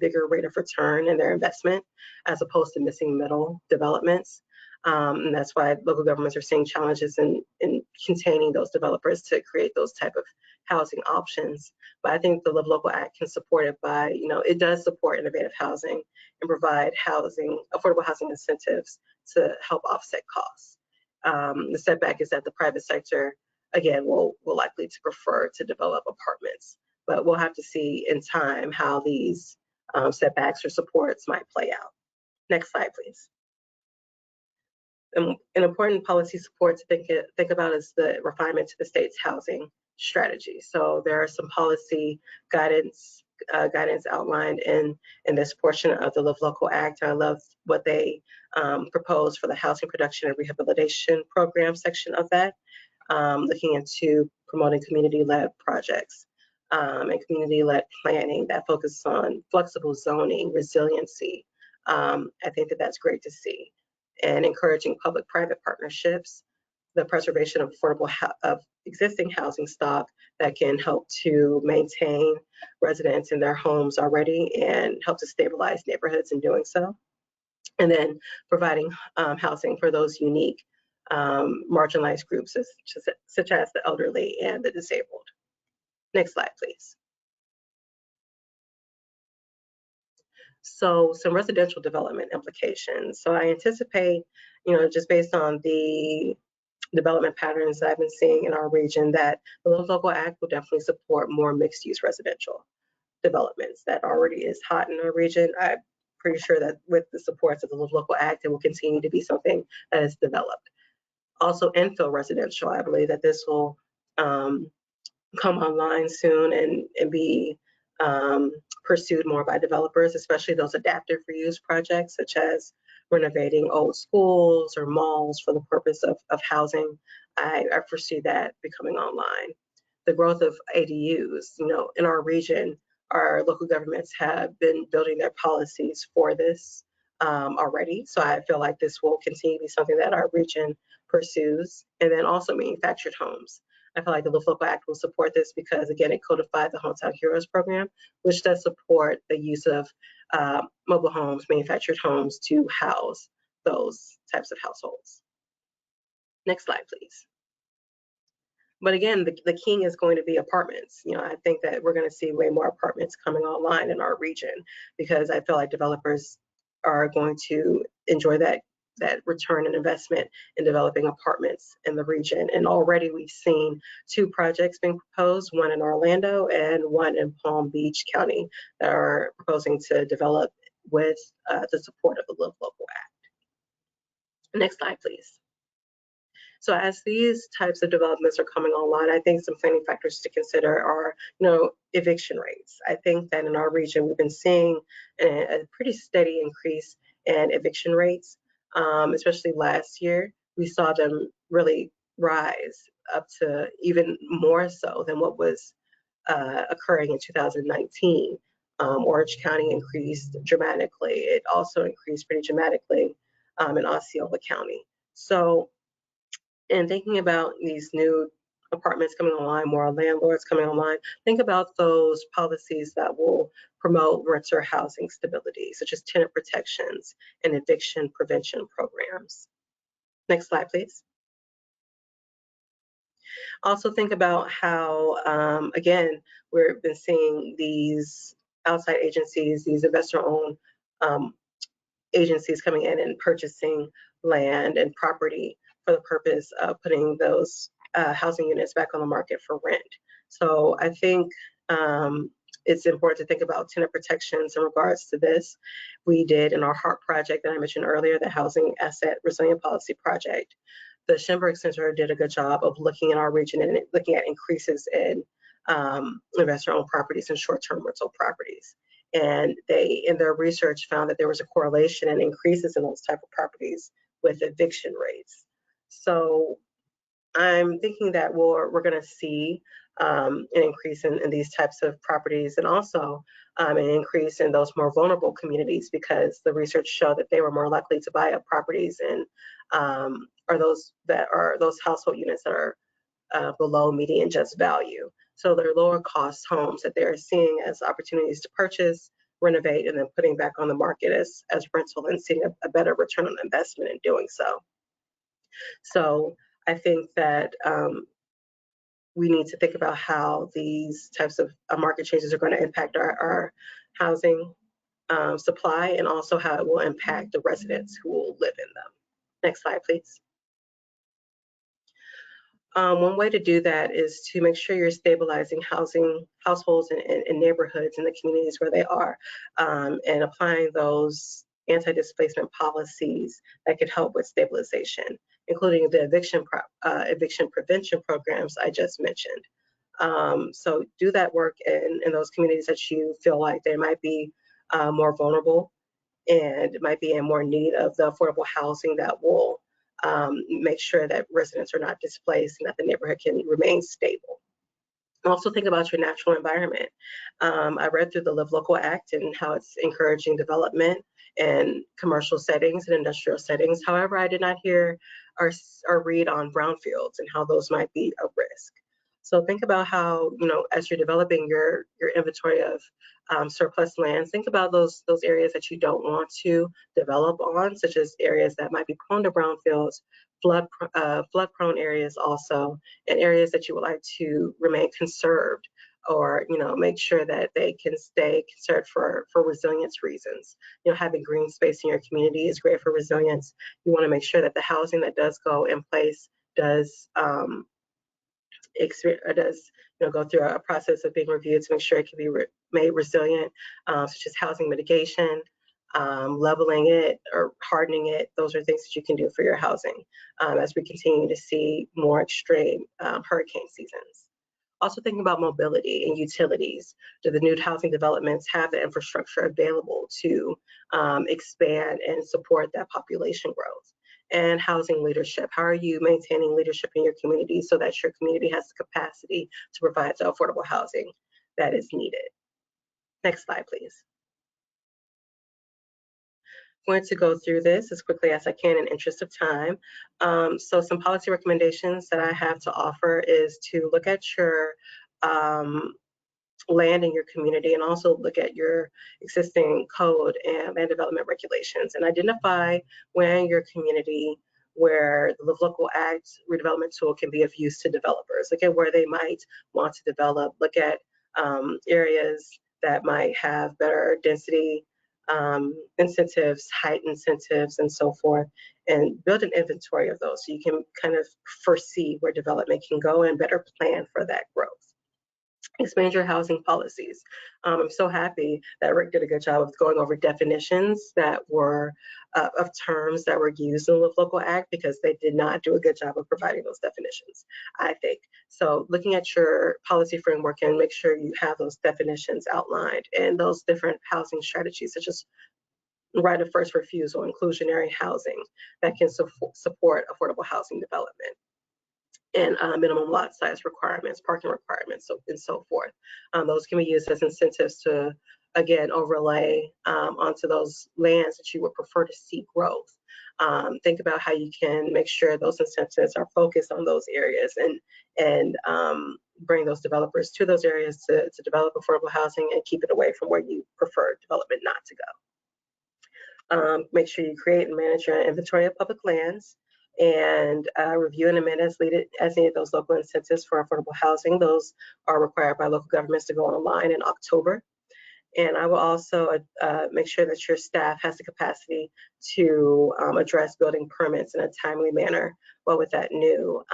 S3: bigger rate of return in their investment, as opposed to missing middle developments. And that's why local governments are seeing challenges in containing those developers to create those type of housing options. But I think the Live Local Act can support it by, it does support innovative housing and provide affordable housing incentives to help offset costs. The setback is that the private sector, again, will likely to prefer to develop apartments. But we'll have to see in time how these setbacks or supports might play out. Next slide, please. An important policy support to think about is the refinement to the state's housing strategy. So there are some policy guidance guidance outlined in this portion of the Live Local Act. I love what they proposed for the housing production and rehabilitation program section of that, looking into promoting community-led projects and community-led planning that focuses on flexible zoning, resiliency. I think that that's great to see, and encouraging public-private partnerships, the preservation of affordable of existing housing stock that can help to maintain residents in their homes already and help to stabilize neighborhoods in doing so. And then providing housing for those unique marginalized groups such as the elderly and the disabled. Next slide, please. So some residential development implications. So I anticipate, just based on the development patterns that I've been seeing in our region, that the Live Local Act will definitely support more mixed-use residential developments. That already is hot in our region. I'm pretty sure that with the supports of the Live Local Act, it will continue to be something that is developed. Also, infill residential, I believe that this will come online soon and be pursued more by developers, especially those adaptive reuse projects, such as renovating old schools or malls for the purpose of housing. I foresee that becoming online. The growth of ADUs, in our region, our local governments have been building their policies for this already. So I feel like this will continue to be something that our region pursues. And then also manufactured homes. I feel like the Live Local Act will support this because, again, it codified the Hometown Heroes program, which does support the use of mobile homes, manufactured homes to house those types of households. Next slide, please. But again, the king is going to be apartments. I think that we're going to see way more apartments coming online in our region because I feel like developers are going to enjoy that return on investment in developing apartments in the region. And already we've seen 2 projects being proposed, one in Orlando and one in Palm Beach County, that are proposing to develop with the support of the Live Local Act. Next slide, please. So as these types of developments are coming online, I think some planning factors to consider are, eviction rates. I think that in our region, we've been seeing a pretty steady increase in eviction rates. Especially last year, we saw them really rise up to even more so than what was occurring in 2019. Orange County increased dramatically. It also increased pretty dramatically in Osceola County. So in thinking about these new apartments coming online, more landlords coming online, think about those policies that will promote renter housing stability, such as tenant protections and eviction prevention programs. Next slide, please. Also think about how, again, we've been seeing these outside agencies, these investor-owned agencies coming in and purchasing land and property for the purpose of putting those housing units back on the market for rent. So I think it's important to think about tenant protections in regards to this. We did in our HARP project that I mentioned earlier, the Housing Asset Resilient Policy Project. The Schemberg Center did a good job of looking in our region and looking at increases in investor-owned properties and short-term rental properties. And they, in their research, found that there was a correlation and increases in those type of properties with eviction rates. So I'm thinking that we're going to see an increase in these types of properties, and also an increase in those more vulnerable communities, because the research showed that they were more likely to buy up properties and are those household units that are below median just value. So they're lower cost homes that they're seeing as opportunities to purchase, renovate, and then putting back on the market as rental, and seeing a better return on investment in doing so. So I think that we need to think about how these types of market changes are going to impact our housing supply, and also how it will impact the residents who will live in them. Next slide, please. One way to do that is to make sure you're stabilizing households and neighborhoods in the communities where they are, and applying those anti-displacement policies that could help with stabilization, including the eviction prevention programs I just mentioned. So do that work in those communities that you feel like they might be more vulnerable and might be in more need of the affordable housing that will make sure that residents are not displaced and that the neighborhood can remain stable. Also think about your natural environment. I read through the Live Local Act and how it's encouraging development in commercial settings and industrial settings. However, I did not hear or read on brownfields and how those might be a risk. So think about how, as you're developing your inventory of surplus lands, think about those areas that you don't want to develop on, such as areas that might be prone to brownfields, flood prone areas also, and areas that you would like to remain conserved, or make sure that they can stay conserved for resilience reasons. Having green space in your community is great for resilience. You want to make sure that the housing that does go in place does go through a process of being reviewed to make sure it can be made resilient, such as housing mitigation, leveling it or hardening it. Those are things that you can do for your housing as we continue to see more extreme hurricane seasons. Also thinking about mobility and utilities. Do the new housing developments have the infrastructure available to expand and support that population growth? And housing leadership. How are you maintaining leadership in your community so that your community has the capacity to provide the affordable housing that is needed? Next slide, please. I'm going to go through this as quickly as I can in interest of time. So some policy recommendations that I have to offer is to look at your land in your community and also look at your existing code and land development regulations and identify where in your community where the Live Local Act redevelopment tool can be of use to developers. Look at where they might want to develop. Look at areas that might have better density incentives, height incentives, and so forth, and build an inventory of those so you can kind of foresee where development can go and better plan for that growth. Expand your housing policies. I'm so happy that Rick did a good job of going over definitions that were of terms that were used in the Live Local Act, because they did not do a good job of providing those definitions, I think. So looking at your policy framework and make sure you have those definitions outlined and those different housing strategies, such as right of first refusal, inclusionary housing that can support affordable housing development, and minimum lot size requirements, parking requirements, and so forth. Those can be used as incentives to, again, overlay onto those lands that you would prefer to see growth. Think about how you can make sure those incentives are focused on those areas and bring those developers to those areas to develop affordable housing and keep it away from where you prefer development not to go. Make sure you create and manage your inventory of public lands, and review and amend as needed those local incentives for affordable housing. Those are required by local governments to go online in October. And I will also make sure that your staff has the capacity to address building permits in a timely manner, well, with that new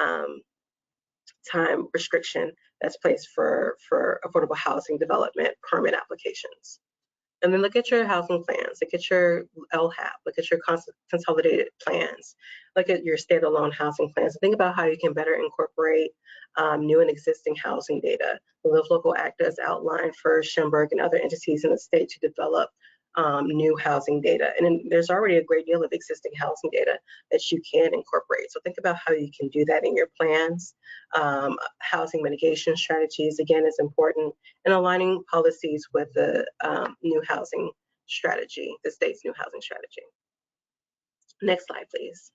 S3: time restriction that's placed for affordable housing development permit applications. And then look at your housing plans, look at your LHAP, look at your consolidated plans, look at your standalone housing plans. Think about how you can better incorporate new and existing housing data. The Live Local Act does outline for Schimberg and other entities in the state to develop new housing data. And then there's already a great deal of existing housing data that you can incorporate. So think about how you can do that in your plans. Housing mitigation strategies, again, is important, and aligning policies with the new housing strategy, the state's new housing strategy. Next slide, please.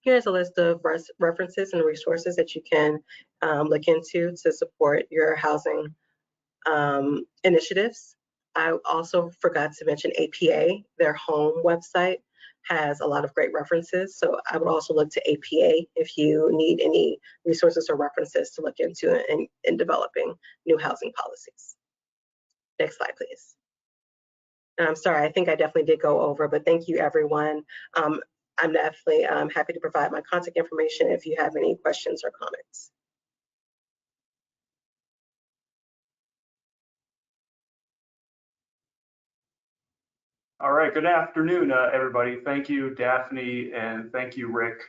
S3: Here's a list of references and resources that you can look into to support your housing initiatives. I also forgot to mention APA. Their home website has a lot of great references. So I would also look to APA if you need any resources or references to look into in developing new housing policies. Next slide, please. And I'm sorry, I think I definitely did go over, but thank you, everyone. I'm definitely happy to provide my contact information if you have any questions or comments.
S4: All right, good afternoon, everybody. Thank you, Daphne, and thank you, Rick.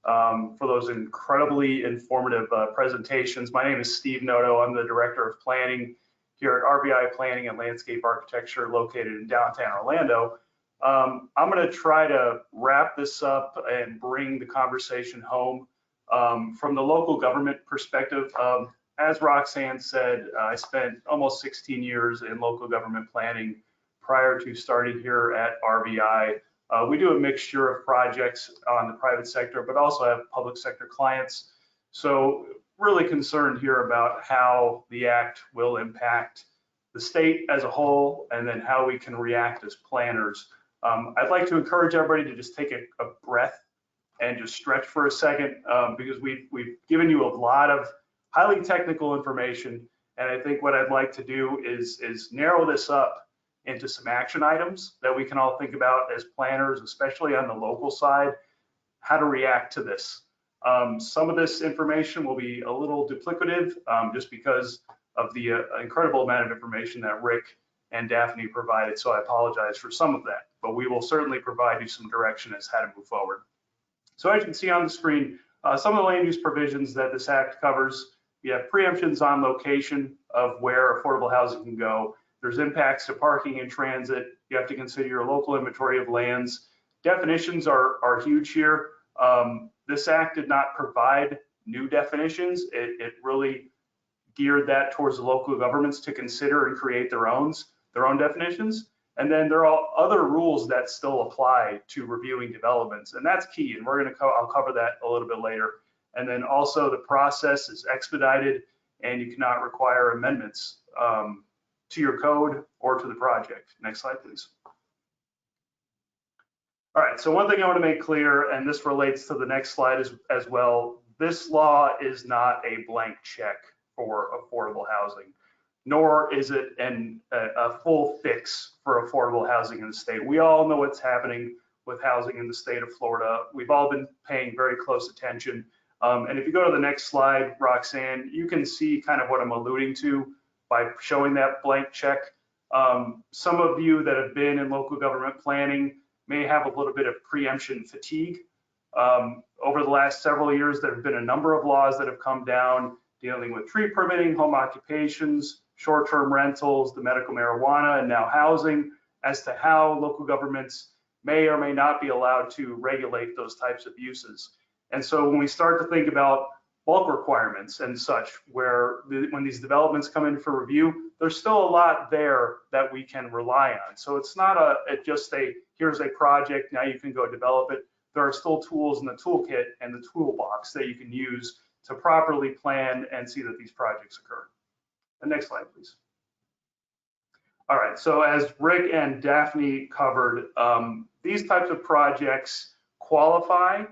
S4: for those incredibly informative presentations. My name is Steve Noto. I'm the Director of Planning here at RVI Planning and Landscape Architecture located in downtown Orlando. I'm going to try to wrap this up and bring the conversation home from the local government perspective. As Roxanne said, I spent almost 16 years in local government planning prior to starting here at RVI. We do a mixture of projects on the private sector, but also have public sector clients. So really concerned here about how the act will impact the state as a whole, and then how we can react as planners. I'd like to encourage everybody to just take a breath and just stretch for a second, because we've given you a lot of highly technical information. And I think what I'd like to do is narrow this up into some action items that we can all think about as planners, especially on the local side, how to react to this. Some of this information will be a little duplicative just because of the incredible amount of information that Rick and Daphne provided. So I apologize for some of that, but we will certainly provide you some direction as how to move forward. So as you can see on the screen, some of the land use provisions that this act covers, we have preemptions on location of where affordable housing can go. There's impacts to parking and transit. You have to consider your local inventory of lands. Definitions are huge here. This act did not provide new definitions. It really geared that towards the local governments to consider and create their own definitions. And then there are other rules that still apply to reviewing developments, and that's key. And I'll cover that a little bit later. And then also the process is expedited, and you cannot require amendments to your code or to the project. Next slide, please. All right, so one thing I want to make clear, and this relates to the next slide as well, this law is not a blank check for affordable housing, nor is it a full fix for affordable housing in the state. We all know what's happening with housing in the state of Florida. We've all been paying very close attention. And if you go to the next slide, Roxanne, you can see kind of what I'm alluding to by showing that blank check. Some of you that have been in local government planning may have a little bit of preemption fatigue. Over the last several years, there have been a number of laws that have come down dealing with tree permitting, home occupations, short-term rentals, the medical marijuana, and now housing, as to how local governments may or may not be allowed to regulate those types of uses. And so when we start to think about bulk requirements and such, when these developments come in for review, there's still a lot there that we can rely on. So it's not here's a project, now you can go develop it. There are still tools in the toolkit and the toolbox that you can use to properly plan and see that these projects occur. The next slide, please. All right, so as Rick and Daphne covered, these types of projects qualify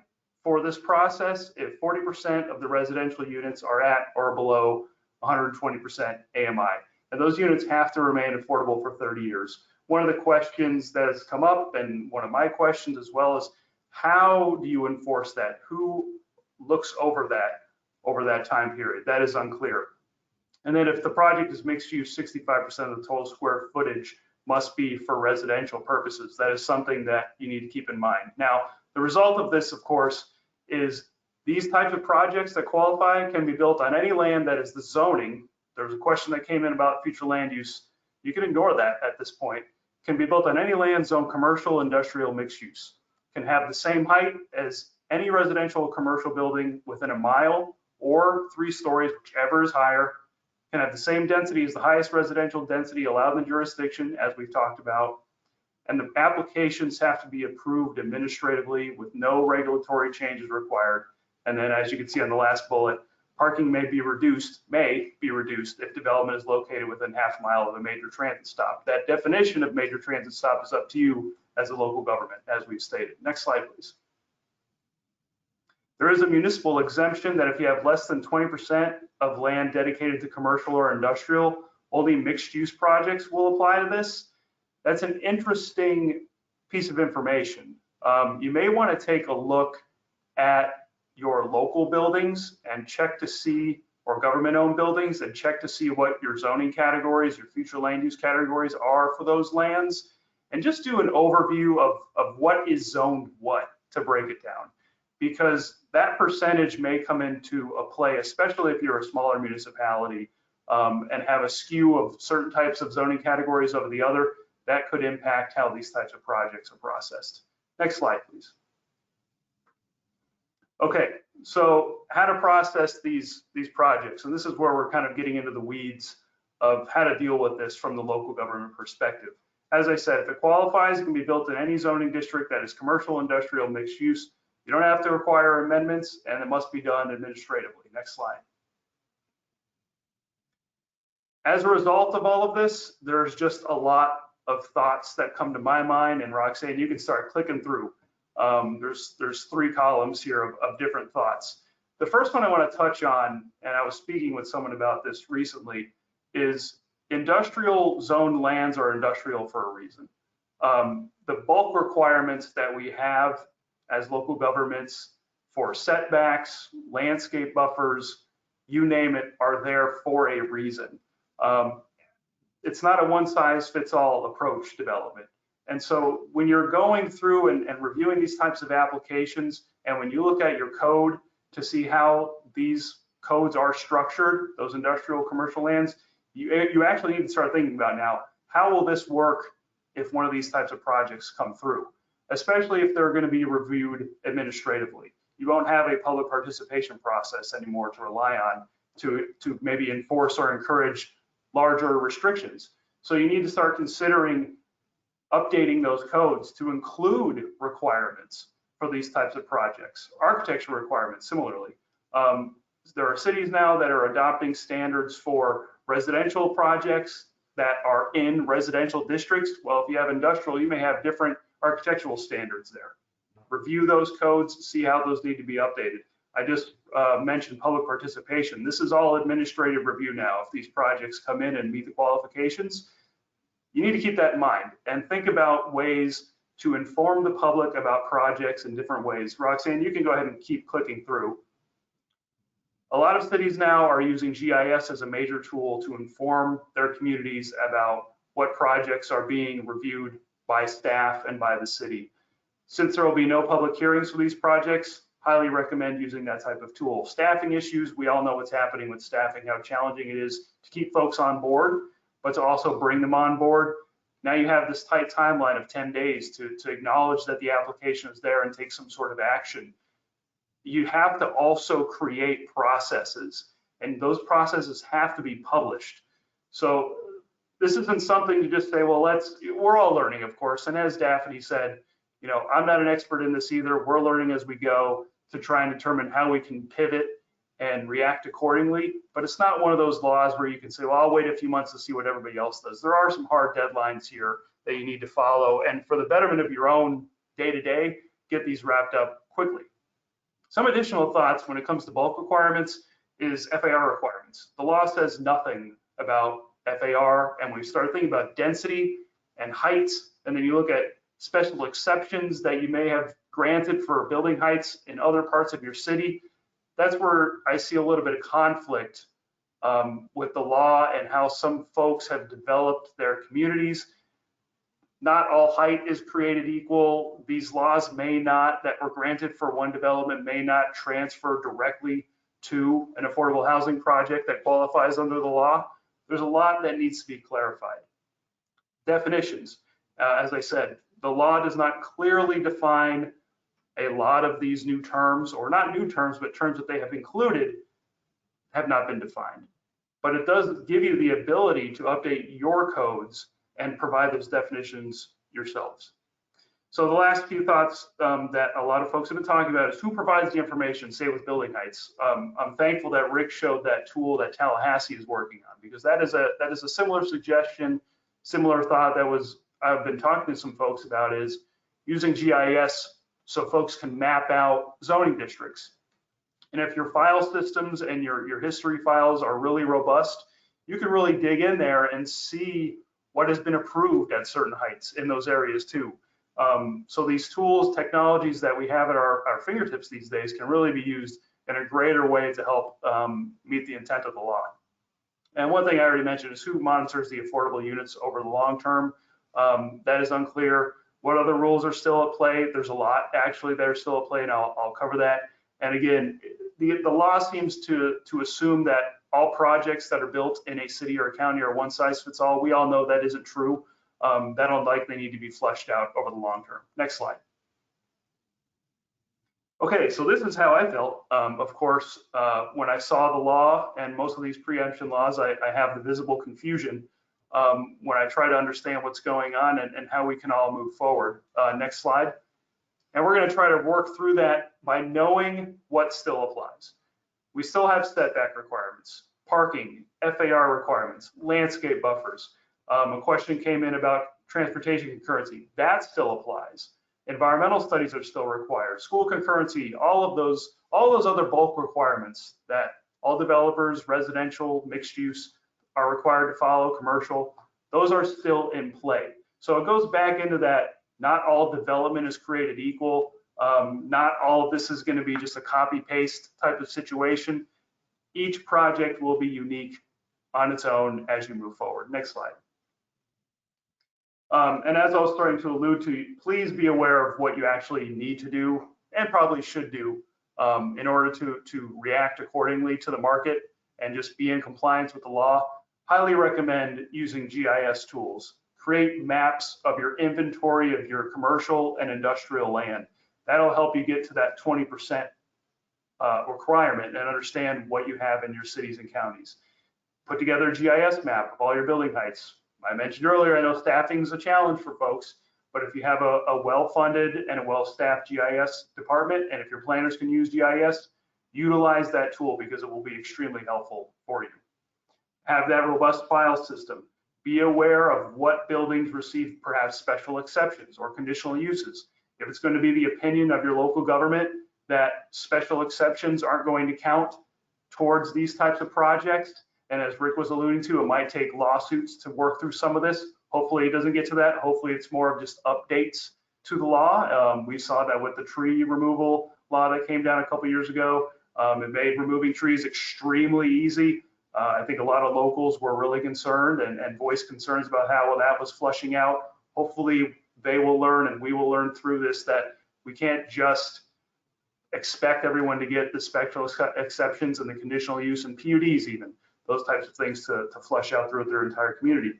S4: for this process if 40% of the residential units are at or below 120% AMI. And those units have to remain affordable for 30 years. One of the questions that has come up, and one of my questions as well, is how do you enforce that? Who looks over that time period? That is unclear. And then if the project is mixed use, 65% of the total square footage must be for residential purposes. That is something that you need to keep in mind. Now, the result of this, of course, is these types of projects that qualify can be built on any land that is the zoning. There was a question that came in about future land use. You can ignore that at this point. Can be built on any land zone, commercial, industrial, mixed use. Can have the same height as any residential or commercial building within a mile or 3 stories, whichever is higher. Can have the same density as the highest residential density allowed in the jurisdiction, as we've talked about. And the applications have to be approved administratively with no regulatory changes required. And then, as you can see on the last bullet, parking may be reduced if development is located within half a mile of a major transit stop. That definition of major transit stop is up to you as a local government, as we've stated. Next slide, please. There is a municipal exemption that if you have less than 20% of land dedicated to commercial or industrial, only mixed use projects will apply to this. That's an interesting piece of information. You may want to take a look at your local buildings and check to see, or government-owned buildings, and check to see what your zoning categories, your future land use categories are for those lands, and just do an overview of what is zoned what to break it down. because that percentage may come into a play, especially if you're a smaller municipality and have a skew of certain types of zoning categories over the other. That could impact how these types of projects are processed. Next slide, please. Okay, so how to process these projects, and this is where we're kind of getting into the weeds of how to deal with this from the local government perspective. As I said, if it qualifies, it can be built in any zoning district that is commercial, industrial, mixed use. You don't have to require amendments, and it must be done administratively. Next slide. As a result of all of this, there's just a lot of thoughts that come to my mind, and Roxanne, you can start clicking through. There's 3 columns here of different thoughts. The first one I want to touch on, and I was speaking with someone about this recently, is industrial zone lands are industrial for a reason. The bulk requirements that we have as local governments for setbacks, landscape buffers, you name it, are there for a reason. It's not a one-size-fits-all approach development. And so when you're going through and reviewing these types of applications, and when you look at your code to see how these codes are structured, those industrial commercial lands, you actually need to start thinking about now, how will this work if one of these types of projects come through, especially if they're going to be reviewed administratively. You won't have a public participation process anymore to rely on to maybe enforce or encourage larger restrictions. So you need to start considering updating those codes to include requirements for these types of projects. Architecture requirements, similarly. There are cities now that are adopting standards for residential projects that are in residential districts. Well, if you have industrial, you may have different architectural standards there. Review those codes, see how those need to be updated. I just mentioned public participation. This is all administrative review now. If these projects come in and meet the qualifications, you need to keep that in mind and think about ways to inform the public about projects in different ways. Roxanne, you can go ahead and keep clicking through. A lot of cities now are using GIS as a major tool to inform their communities about what projects are being reviewed by staff and by the city. Since there will be no public hearings for these projects, highly recommend using that type of tool. Staffing issues, we all know what's happening with staffing, how challenging it is to keep folks on board, but to also bring them on board. Now you have this tight timeline of 10 days to acknowledge that the application is there and take some sort of action. You have to also create processes, and those processes have to be published. So this isn't something to just say, well, we're all learning, of course. And as Daphne said, you know, I'm not an expert in this either. We're learning as we go to try and determine how we can pivot and react accordingly. But it's not one of those laws where you can say, well, I'll wait a few months to see what everybody else does. There are some hard deadlines here that you need to follow. And for the betterment of your own day-to-day, get these wrapped up quickly. Some additional thoughts when it comes to bulk requirements is FAR requirements. The law says nothing about FAR, and when we start thinking about density and heights, and then you look at special exceptions that you may have granted for building heights in other parts of your city, that's where I see a little bit of conflict with the law and how some folks have developed their communities. Not all height is created equal. These laws may not, that were granted for one development, may not transfer directly to an affordable housing project that qualifies under the law. There's a lot that needs to be clarified. Definitions, as I said, the law does not clearly define a lot of these new terms, or not new terms, but terms that they have included have not been defined. But it does give you the ability to update your codes and provide those definitions yourselves. So the last few thoughts that a lot of folks have been talking about is who provides the information, say with building heights. I'm thankful that Rick showed that tool that Tallahassee is working on, because that is a similar suggestion, similar thought that I've been talking to some folks about, is using GIS so folks can map out zoning districts. And if your file systems and your history files are really robust, you can really dig in there and see what has been approved at certain heights in those areas too. So these tools, technologies that we have at our fingertips these days can really be used in a greater way to help meet the intent of the law. And one thing I already mentioned is who monitors the affordable units over the long term. That is unclear. What other rules are still at play? There's a lot actually that are still at play, and I'll cover that. And again, the law seems to assume that all projects that are built in a city or a county are one size fits all. We all know that isn't true. That'll likely need to be fleshed out over the long term. Next slide. Okay, so this is how I felt. Of course, when I saw the law and most of these preemption laws, I have the visible confusion when I try to understand what's going on and how we can all move forward. Next slide. And we're going to try to work through that by knowing what still applies. We still have setback requirements, parking, FAR requirements, landscape buffers. A question came in about transportation concurrency. That still applies. Environmental studies are still required. School concurrency, all of those other bulk requirements that all developers, residential, mixed use are required to follow, commercial, those are still in play. So it goes back into that, not all development is created equal. Not all of this is going to be just a copy paste type of situation. Each project will be unique on its own as you move forward. Next slide. And as I was starting to allude to, please be aware of what you actually need to do and probably should do in order to react accordingly to the market and just be in compliance with the law. Highly recommend using GIS tools. Create maps of your inventory of your commercial and industrial land. That'll help you get to that 20% requirement and understand what you have in your cities and counties. Put together a GIS map of all your building heights. I mentioned earlier, I know staffing is a challenge for folks, but if you have a well-funded and a well-staffed GIS department, and if your planners can use GIS, utilize that tool because it will be extremely helpful for you. Have that robust file system. Be aware of what buildings receive perhaps special exceptions or conditional uses. If it's going to be the opinion of your local government that special exceptions aren't going to count towards these types of projects, and as Rick was alluding to, it might take lawsuits to work through some of this. Hopefully it doesn't get to that. Hopefully it's more of just updates to the law. We saw that with the tree removal law that came down a couple years ago. It made removing trees extremely easy. I think a lot of locals were really concerned and voiced concerns about how that was flushing out. Hopefully they will learn and we will learn through this that we can't just expect everyone to get the special exceptions and the conditional use and PUDs even, those types of things to flush out through their entire community.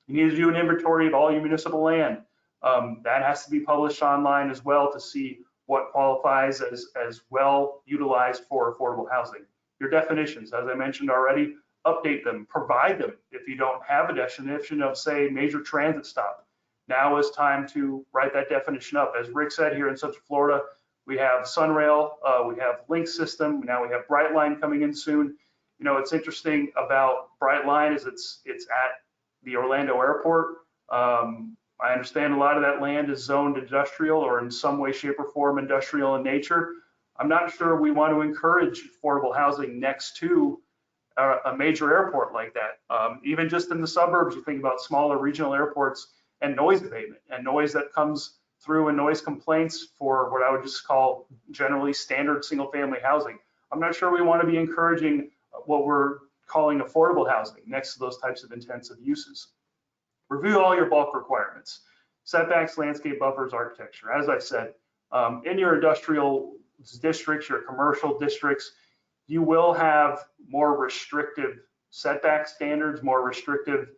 S4: You need to do an inventory of all your municipal land. That has to be published online as well to see what qualifies as well utilized for affordable housing. Your definitions, as I mentioned already, update them, provide them. If you don't have a definition of, say, major transit stop, now is time to write that definition up. As Rick said, here in Central Florida, we have Sunrail, we have Link System, now we have Brightline coming in soon. You know, it's interesting about Brightline is it's at the Orlando airport. I understand a lot of that land is zoned industrial or in some way, shape, or form industrial in nature. I'm not sure we want to encourage affordable housing next to a major airport like that. Even just in the suburbs, you think about smaller regional airports and noise abatement and noise that comes through and noise complaints for what I would just call generally standard single family housing. I'm not sure we want to be encouraging what we're calling affordable housing next to those types of intensive uses. Review all your bulk requirements, setbacks, landscape buffers, architecture. As I said, in your industrial districts, your commercial districts, you will have more restrictive setback standards, more restrictive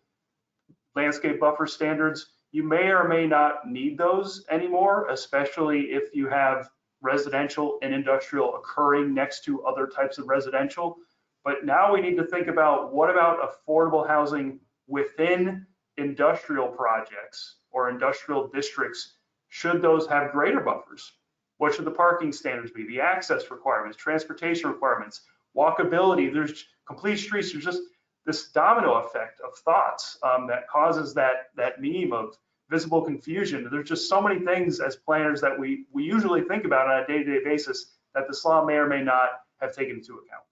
S4: landscape buffer standards. You may or may not need those anymore, especially if you have residential and industrial occurring next to other types of residential. But now we need to think about what about affordable housing within industrial projects or industrial districts? Should those have greater buffers? What should the parking standards be? The access requirements, transportation requirements, walkability, there's complete streets. There's just this domino effect of thoughts that causes that meme of visible confusion. There's just so many things as planners that we usually think about on a day-to-day basis that this law may or may not have taken into account.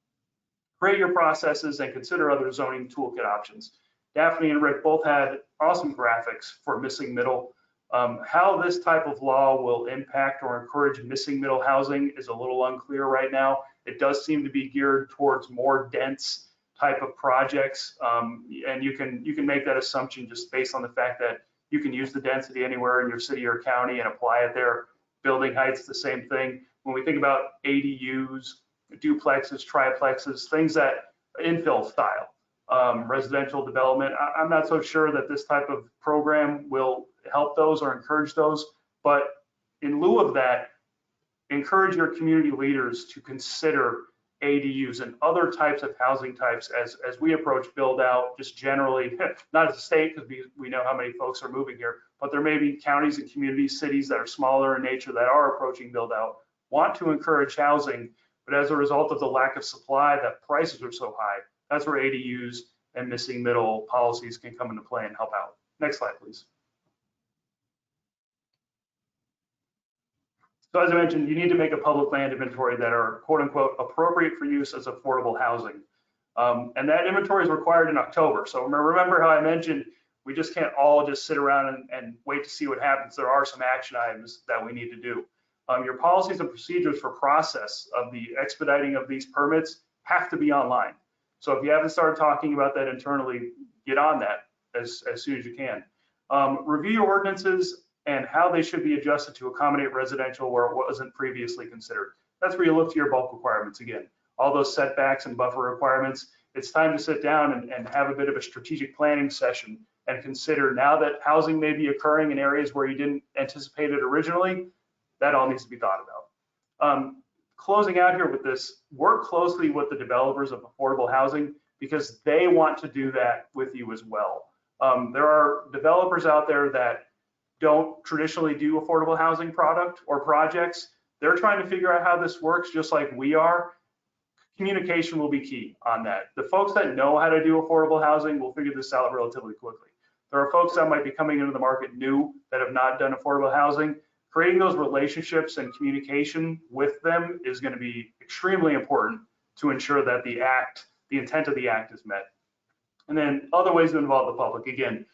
S4: Create your processes and consider other zoning toolkit options. Daphne and Rick both had awesome graphics for missing middle. How this type of law will impact or encourage missing middle housing is a little unclear right now. It does seem to be geared towards more dense type of projects, and you can make that assumption just based on the fact that You can use the density anywhere in your city or county and apply it there. Building heights, the same thing. When we think about ADUs, duplexes, triplexes, things that infill style, residential development, I'm not so sure that this type of program will help those or encourage those, but in lieu of that, encourage your community leaders to consider ADUs and other types of housing types as we approach build out, just generally, not as a state, because we know how many folks are moving here, but there may be counties and communities, cities that are smaller in nature that are approaching build out, want to encourage housing, but as a result of the lack of supply, that prices are so high. That's where ADUs and missing middle policies can come into play and help out. Next slide, please. So as I mentioned, you need to make a public land inventory that are quote unquote appropriate for use as affordable housing. And that inventory is required in October. So remember how I mentioned, we just can't all just sit around and wait to see what happens. There are some action items that we need to do. Your policies and procedures for process of the expediting of these permits have to be online. So if you haven't started talking about that internally, get on that as soon as you can. Review your ordinances and how they should be adjusted to accommodate residential where it wasn't previously considered. That's where you look to your bulk requirements again. All those setbacks and buffer requirements, it's time to sit down and have a bit of a strategic planning session and consider, now that housing may be occurring in areas where you didn't anticipate it originally, that all needs to be thought about. Closing out here with this, work closely with the developers of affordable housing because they want to do that with you as well. There are developers out there that don't traditionally do affordable housing product or projects. They're trying to figure out how this works just like we are. Communication will be key on that. The folks that know how to do affordable housing will figure this out relatively quickly. There are folks that might be coming into the market new that have not done affordable housing. Creating those relationships and communication with them is going to be extremely important to ensure that the intent of the act is met. And then other ways to involve the public. Again,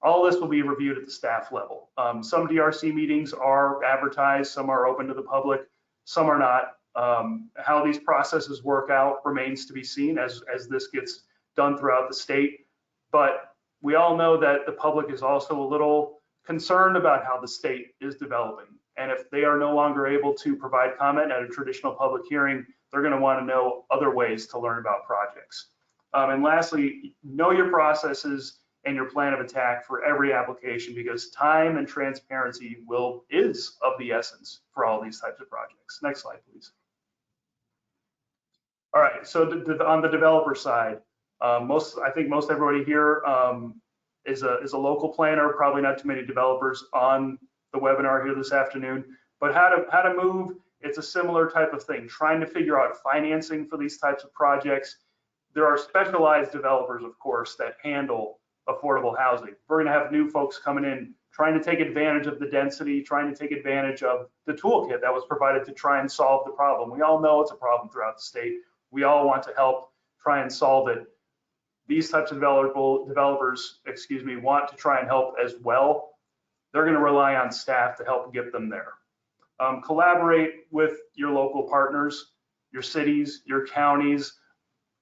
S4: all this will be reviewed at the staff level. Some DRC meetings are advertised, some are open to the public, some are not. How these processes work out remains to be seen as this gets done throughout the state. But we all know that the public is also a little concerned about how the state is developing. And if they are no longer able to provide comment at a traditional public hearing, they're going to want to know other ways to learn about projects. And lastly, know your processes and your plan of attack for every application, because time and transparency is of the essence for all these types of projects. Next slide, please. All right, so on the developer side, I think most everybody here is a local planner, probably not too many developers on the webinar here this afternoon, but how to move, it's a similar type of thing, trying to figure out financing for these types of projects. There are specialized developers, of course, that handle affordable housing. We're going to have new folks coming in, trying to take advantage of the density, trying to take advantage of the toolkit that was provided to try and solve the problem. We all know it's a problem throughout the state. We all want to help try and solve it. These types of developers, want to try and help as well. They're going to rely on staff to help get them there. Collaborate with your local partners, your cities, your counties,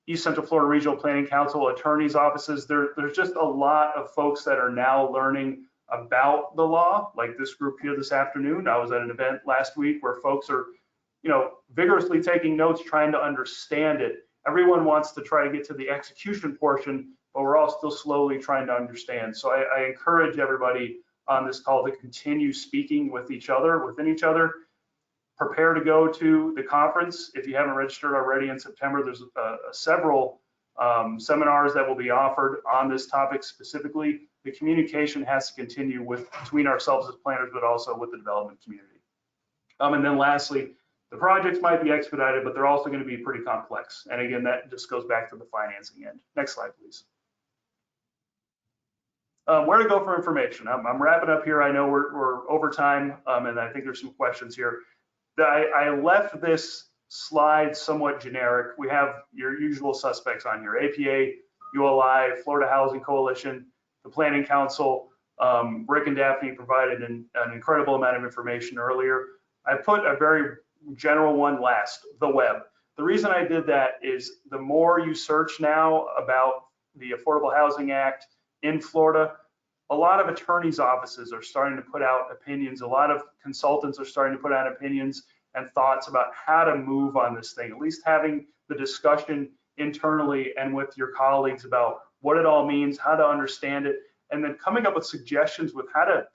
S4: East Central Florida Regional Planning Council, attorneys' offices. There's just a lot of folks that are now learning about the law, like this group here this afternoon. I was at an event last week where folks are, vigorously taking notes, trying to understand it. Everyone wants to try to get to the execution portion, but we're all still slowly trying to understand. So I encourage everybody on this call to continue speaking with each other, within each other. Prepare to go to the conference. If you haven't registered already in September, there's several seminars that will be offered on this topic specifically. The communication has to continue between ourselves as planners, but also with the development community. And then lastly, the projects might be expedited, but they're also going to be pretty complex. And again, that just goes back to the financing end. Next slide, please. Where to go for information? I'm wrapping up here. I know we're over time, and I think there's some questions here. I left this slide somewhat generic. We have your usual suspects on here: APA, ULI, Florida Housing Coalition, the Planning Council. Rick and Daphne provided an incredible amount of information earlier. I put a very general one last, the web. The reason I did that is the more you search now about the Affordable Housing Act in Florida, a lot of attorneys' offices are starting to put out opinions. A lot of consultants are starting to put out opinions and thoughts about how to move on this thing, at least having the discussion internally and with your colleagues about what it all means, how to understand it, and then coming up with suggestions with how to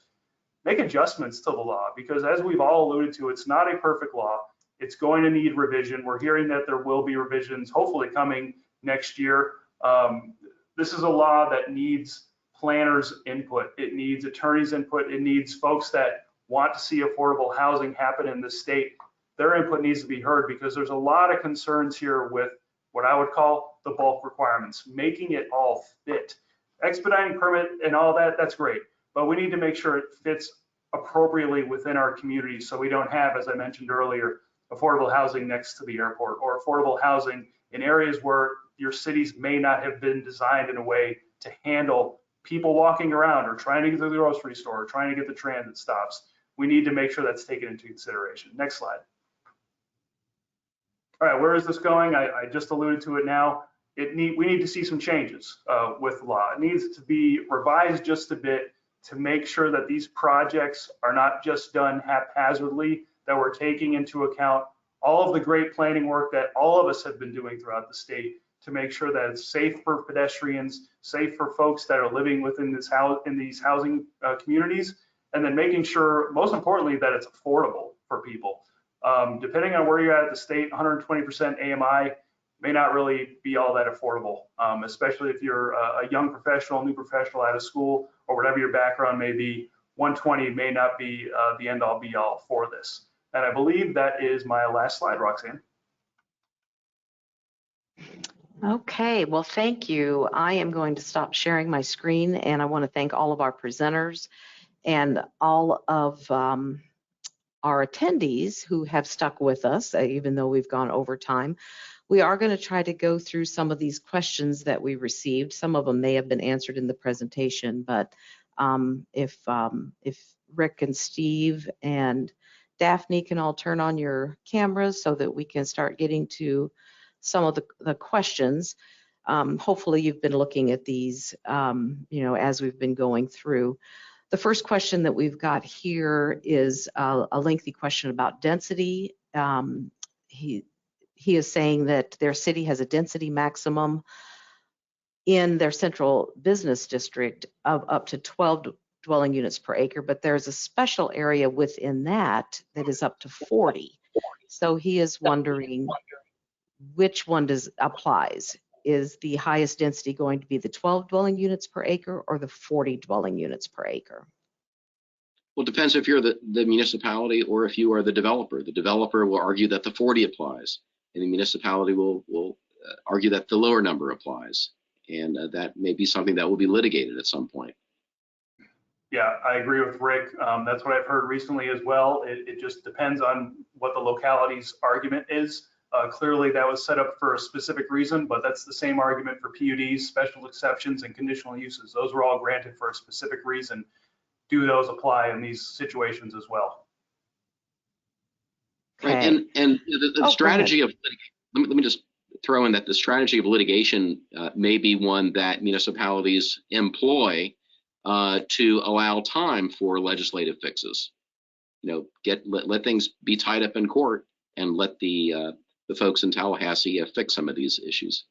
S4: make adjustments to the law. Because as we've all alluded to, it's not a perfect law. It's going to need revision. We're hearing that there will be revisions, hopefully coming next year. This is a law that needs planners' input. It needs attorneys' input. It needs folks that want to see affordable housing happen in the state. Their input needs to be heard, because there's a lot of concerns here with what I would call the bulk requirements, making it all fit. Expediting permit and all that, that's great, but we need to make sure it fits appropriately within our community, so we don't have, as I mentioned earlier, affordable housing next to the airport, or affordable housing in areas where your cities may not have been designed in a way to handle people walking around or trying to get to the grocery store or trying to get the transit stops. We need to make sure that's taken into consideration. Next slide. All right, where is this going? I just alluded to it now. We need to see some changes with the law. It needs to be revised just a bit to make sure that these projects are not just done haphazardly, that we're taking into account all of the great planning work that all of us have been doing throughout the state to make sure that it's safe for pedestrians, safe for folks that are living within these housing communities, and then making sure, most importantly, that it's affordable for people. Depending on where you're at the state, 120% AMI may not really be all that affordable, especially if you're a young professional, new professional out of school, or whatever your background may be. 120 may not be the end all be all for this. And I believe that is my last slide, Roxanne.
S1: Okay, well, thank you. I am going to stop sharing my screen, and I want to thank all of our presenters and all of our attendees who have stuck with us, even though we've gone over time. We are going to try to go through some of these questions that we received. Some of them may have been answered in the presentation, but if Rick and Steve and Daphne can all turn on your cameras so that we can start getting to some of the questions. Hopefully you've been looking at these, as we've been going through. The first question that we've got here is a lengthy question about density. He is saying that their city has a density maximum in their central business district of up to 12 dwelling units per acre, but there's a special area within that is up to 40. So he is wondering which one applies. Is the highest density going to be the 12 dwelling units per acre or the 40 dwelling units per acre?
S2: Well, it depends if you're the municipality or if you are the developer. The developer will argue that the 40 applies, and the municipality will argue that the lower number applies. And that may be something that will be litigated at some point.
S4: Yeah, I agree with Rick. That's what I've heard recently as well. It just depends on what the locality's argument is. Clearly that was set up for a specific reason, but that's the same argument for PUDs, special exceptions, and conditional uses. Those were all granted for a specific reason. Do those apply in these situations as well?
S1: Okay.
S2: Right, and the strategy of, let me just throw in that the strategy of litigation may be one that municipalities employ to allow time for legislative fixes. Let things be tied up in court and let the folks in Tallahassee fix some of these issues.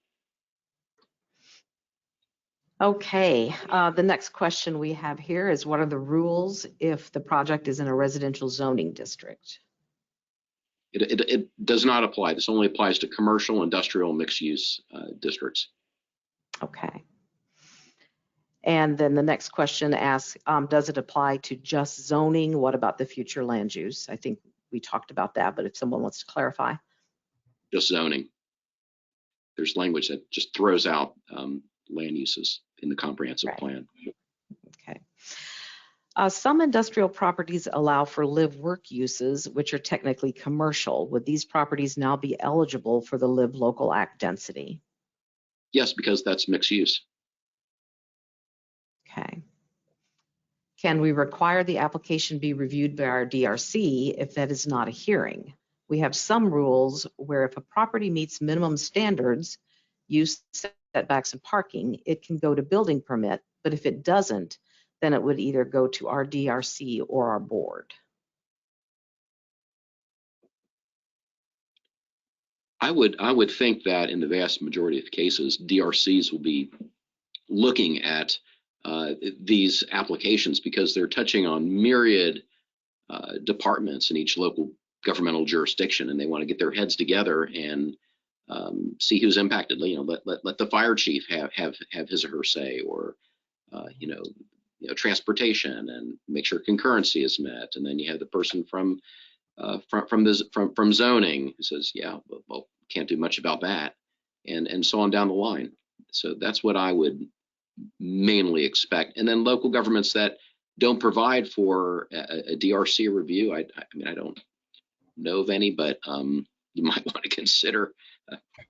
S1: Okay, the next question we have here is, what are the rules if the project is in a residential zoning district?
S2: It does not apply. This only applies to commercial, industrial, mixed-use districts.
S1: Okay. And then the next question asks, does it apply to just zoning? What about the future land use? I think we talked about that, but if someone wants to clarify. Just
S2: zoning. There's language that just throws out land uses in the comprehensive plan.
S1: Okay. Some industrial properties allow for live-work uses, which are technically commercial. Would these properties now be eligible for the Live Local Act density?
S2: Yes, because that's mixed use.
S1: Okay. Can we require the application be reviewed by our DRC if that is not a hearing? We have some rules where if a property meets minimum standards, use, setbacks, and parking, it can go to building permit, but if it doesn't, then it would either go to our DRC or our board.
S2: I would think that in the vast majority of cases, DRCs will be looking at these applications because they're touching on myriad departments in each local governmental jurisdiction, and they want to get their heads together and see who's impacted. Let the fire chief have his or her say, or transportation, and make sure concurrency is met. And then you have the person from zoning who says, yeah, well, can't do much about that, and so on down the line. So that's what I would mainly expect. And then local governments that don't provide for a DRC review, I mean, I don't know of any, but you might want to consider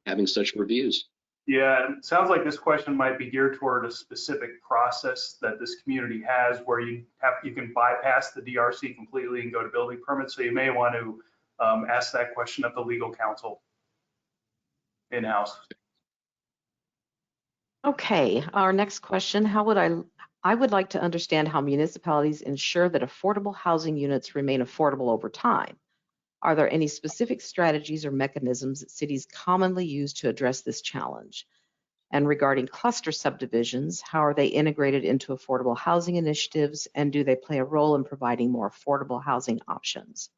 S2: having such reviews.
S4: Yeah, it sounds like this question might be geared toward a specific process that this community has where you can bypass the DRC completely and go to building permits. So you may want to ask that question of the legal counsel in-house.
S1: Okay, our next question, I would like to understand how municipalities ensure that affordable housing units remain affordable over time. Are there any specific strategies or mechanisms that cities commonly use to address this challenge? And regarding cluster subdivisions, how are they integrated into affordable housing initiatives, and do they play a role in providing more affordable housing options?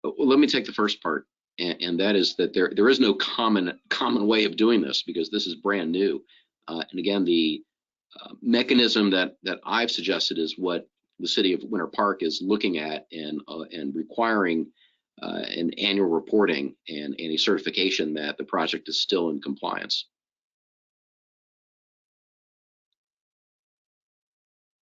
S2: Well, let me take the first part, and that is that there is no common way of doing this because this is brand new. And again, the mechanism that I've suggested is what the city of Winter Park is looking at and requiring an annual reporting and a certification that the project is still in compliance.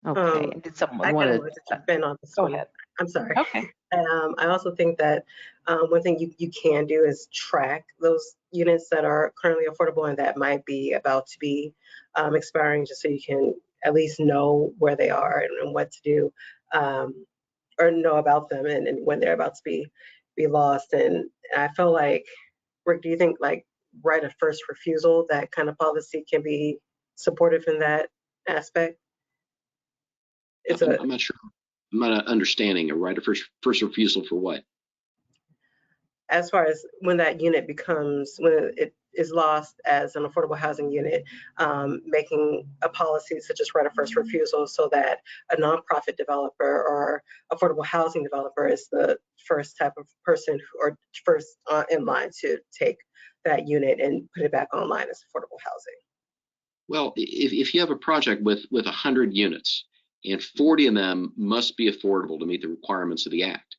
S1: Okay, did someone want to
S3: jump in on this
S1: go
S3: one?
S1: ahead?
S3: I'm sorry.
S1: Okay.
S3: I also think that one thing you can do is track those units that are currently affordable and that might be about to be expiring, just so you can at least know where they are and what to do, or know about them and when they're about to be lost. And I feel like, Rick, do you think like right of first refusal, that kind of policy can be supportive in that aspect?
S2: I'm not sure. I'm not understanding a right of first refusal for what?
S3: As far as when that unit becomes, when it is lost as an affordable housing unit, making a policy such as right of first refusal so that a nonprofit developer or affordable housing developer is the first type of person or first in line to take that unit and put it back online as affordable housing.
S2: Well, if you have a project with 100 units and 40 of them must be affordable to meet the requirements of the Act,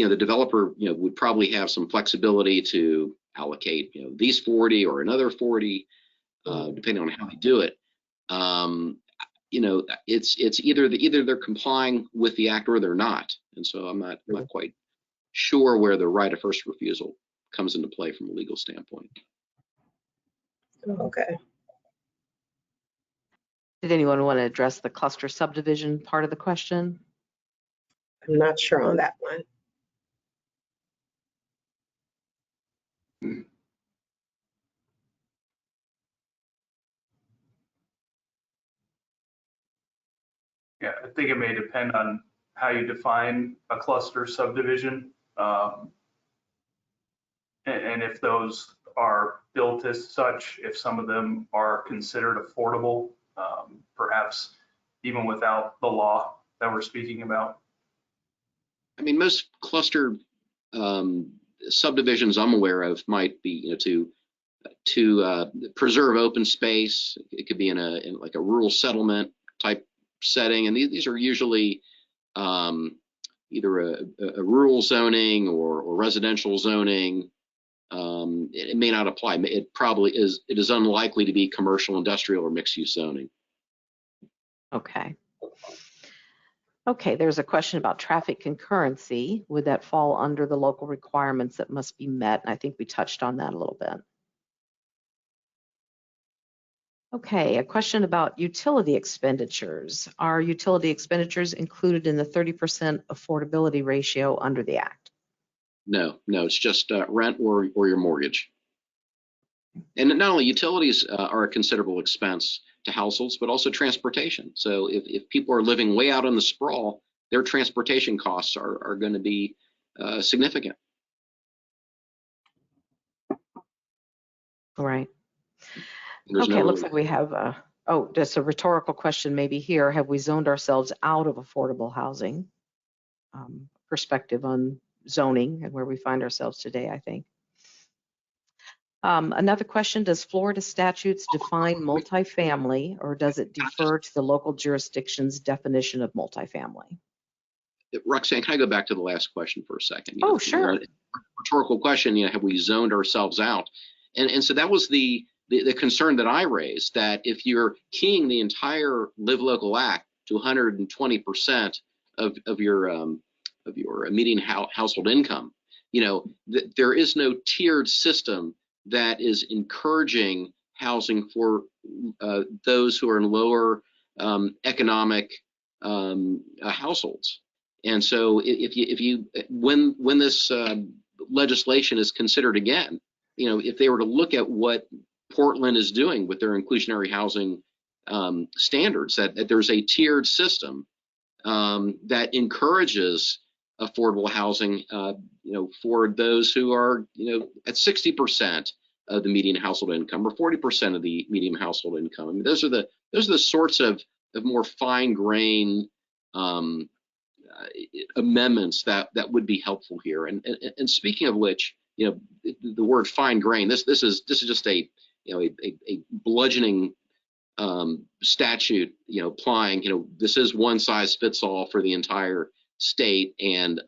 S2: the developer, would probably have some flexibility to allocate, these 40 or another 40, depending on how they do it. It's either they're complying with the Act or they're not, and so I'm not quite sure where the right of first refusal comes into play from a legal standpoint.
S3: Okay.
S1: Did anyone want to address the cluster subdivision part of the question?
S3: I'm not sure on that one.
S4: Yeah, I think it may depend on how you define a cluster subdivision, and if those are built as such, if some of them are considered affordable, perhaps even without the law that we're speaking about.
S2: I mean, most cluster subdivisions I'm aware of might be, to preserve open space. It could be in like a rural settlement type setting, and these are usually either a rural zoning or residential zoning. It may not apply. It probably is. It is unlikely to be commercial, industrial, or mixed-use zoning.
S1: Okay. Okay, there's a question about traffic concurrency. Would that fall under the local requirements that must be met? And I think we touched on that a little bit. Okay, a question about utility expenditures. Are utility expenditures included in the 30% affordability ratio under the Act?
S2: No, it's just rent or your mortgage. And not only utilities are a considerable expense to households, but also transportation. So if people are living way out on the sprawl, their transportation costs are going to be significant.
S1: Right.
S2: There's
S1: Okay,
S2: no
S1: looks like we have, oh, just a rhetorical question maybe here. Have we zoned ourselves out of affordable housing? Perspective on zoning and where we find ourselves today, I think. Another question, does Florida statutes define multifamily, or does it defer to the local jurisdiction's definition of multifamily?
S2: Roxanne, can I go back to the last question for a second?
S1: Oh, sure.
S2: Rhetorical question, have we zoned ourselves out? And so that was the concern that I raised, that if you're keying the entire Live Local Act to 120% of your median household income, there is no tiered system that is encouraging housing for those who are in lower economic households. And so when this legislation is considered again, if they were to look at what Portland is doing with their inclusionary housing standards, that there's a tiered system that encourages affordable housing, for those who are, at 60% of the median household income or 40% of the median household income. I mean, those are the sorts of more fine-grained amendments that would be helpful here. And speaking of which, the word fine-grained, this is just a bludgeoning statute, applying, this is one size fits all for the entire state. And,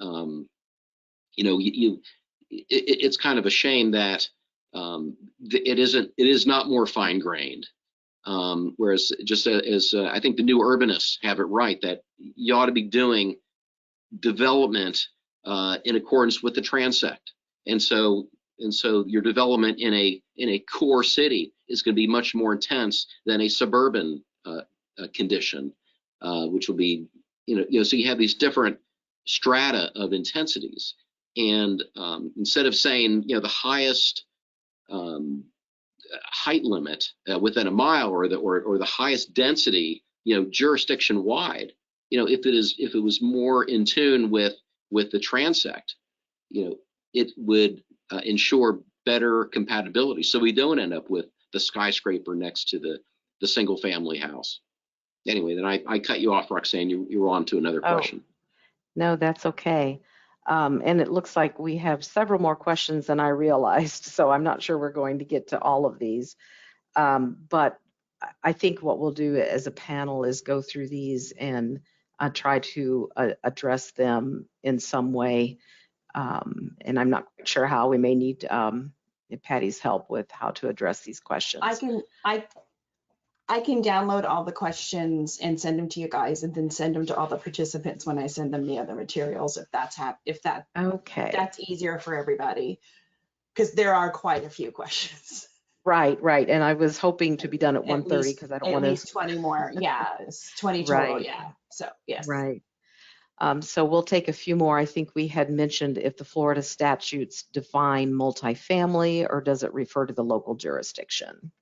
S2: it's kind of a shame that it is not more fine-grained. Whereas just as I think the new urbanists have it right, that you ought to be doing development in accordance with the transect. And so your development in a core city is going to be much more intense than a suburban condition, which will be, so you have these different strata of intensities. And instead of saying, the highest height limit within a mile or the highest density, jurisdiction wide, if it was more in tune with the transect, it would ensure better compatibility, so we don't end up with the skyscraper next to the single family house. Anyway, then I cut you off, Roxanne. You were on to another question.
S1: No, that's okay. And it looks like we have several more questions than I realized, so I'm not sure we're going to get to all of these. But I think what we'll do as a panel is go through these and try to address them in some way. And I'm not quite sure how. We may need Patty's help with how to address these questions.
S5: I can download all the questions and send them to you guys, and then send them to all the participants when I send them the other materials, if that's
S1: okay.
S5: That's easier for everybody, because there are quite a few questions.
S1: Right. And I was hoping to be done at 1:30 because I don't want to.
S5: At least 20 more. Yeah, it's 20 total.
S1: Right.
S5: Yeah. So yes.
S1: Right. So we'll take a few more. I think we had mentioned if the Florida statutes define multifamily, or does it refer to the local jurisdiction?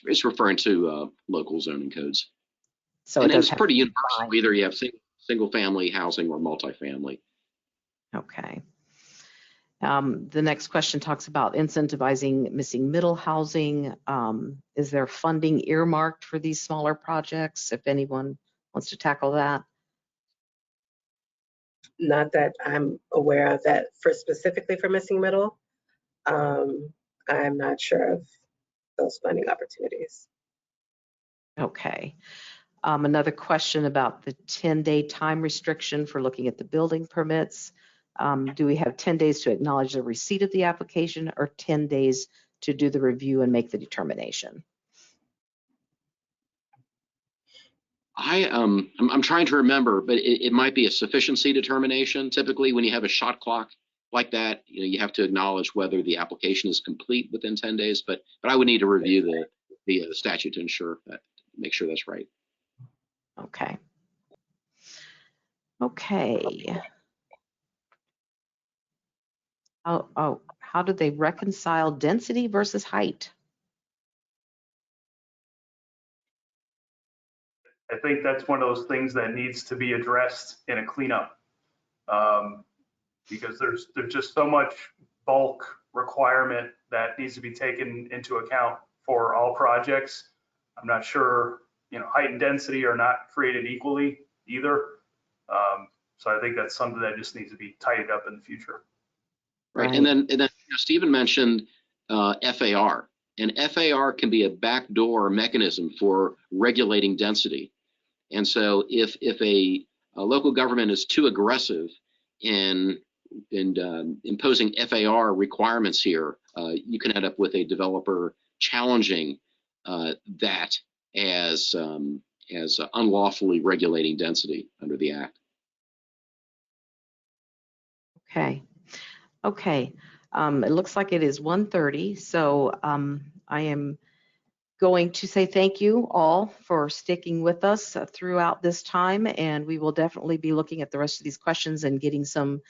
S2: It's referring to local zoning codes.
S1: So
S2: it's pretty universal. Either you have single family housing or multifamily.
S1: Okay. The next question talks about incentivizing missing middle housing. Is there funding earmarked for these smaller projects? If anyone wants to tackle that.
S3: Not that I'm aware of that specifically for missing middle. I'm not sure of those funding opportunities.
S1: Okay. Another question about the 10-day time restriction for looking at the building permits. Do we have 10 days to acknowledge the receipt of the application, or 10 days to do the review and make the determination?
S2: I'm trying to remember, but it might be a sufficiency determination. Typically, when you have a shot clock like that, you have to acknowledge whether the application is complete within 10 days. But I would need to review the statute to ensure that, make sure that's right.
S1: Okay. Okay. How How do they reconcile density versus height?
S4: I think that's one of those things that needs to be addressed in a cleanup. Because there's just so much bulk requirement that needs to be taken into account for all projects. I'm not sure, height and density are not created equally either. So I think that's something that just needs to be tidied up in the future.
S2: Right. And then Stephen mentioned FAR, and FAR can be a backdoor mechanism for regulating density. And so if a local government is too aggressive in imposing FAR requirements here, you can end up with a developer challenging that as unlawfully regulating density under the Act.
S1: Okay. It looks like it is 1:30, so I am going to say thank you all for sticking with us throughout this time, and we will definitely be looking at the rest of these questions and getting some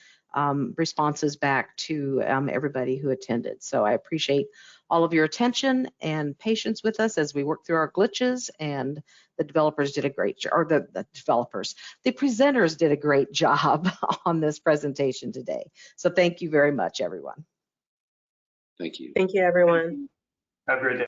S1: responses back to everybody who attended. So I appreciate all of your attention and patience with us as we work through our glitches, and the developers did a great job, or the presenters did a great job on this presentation today. So thank you very much, everyone.
S2: Thank you.
S3: Thank you, everyone.
S4: Have a great day.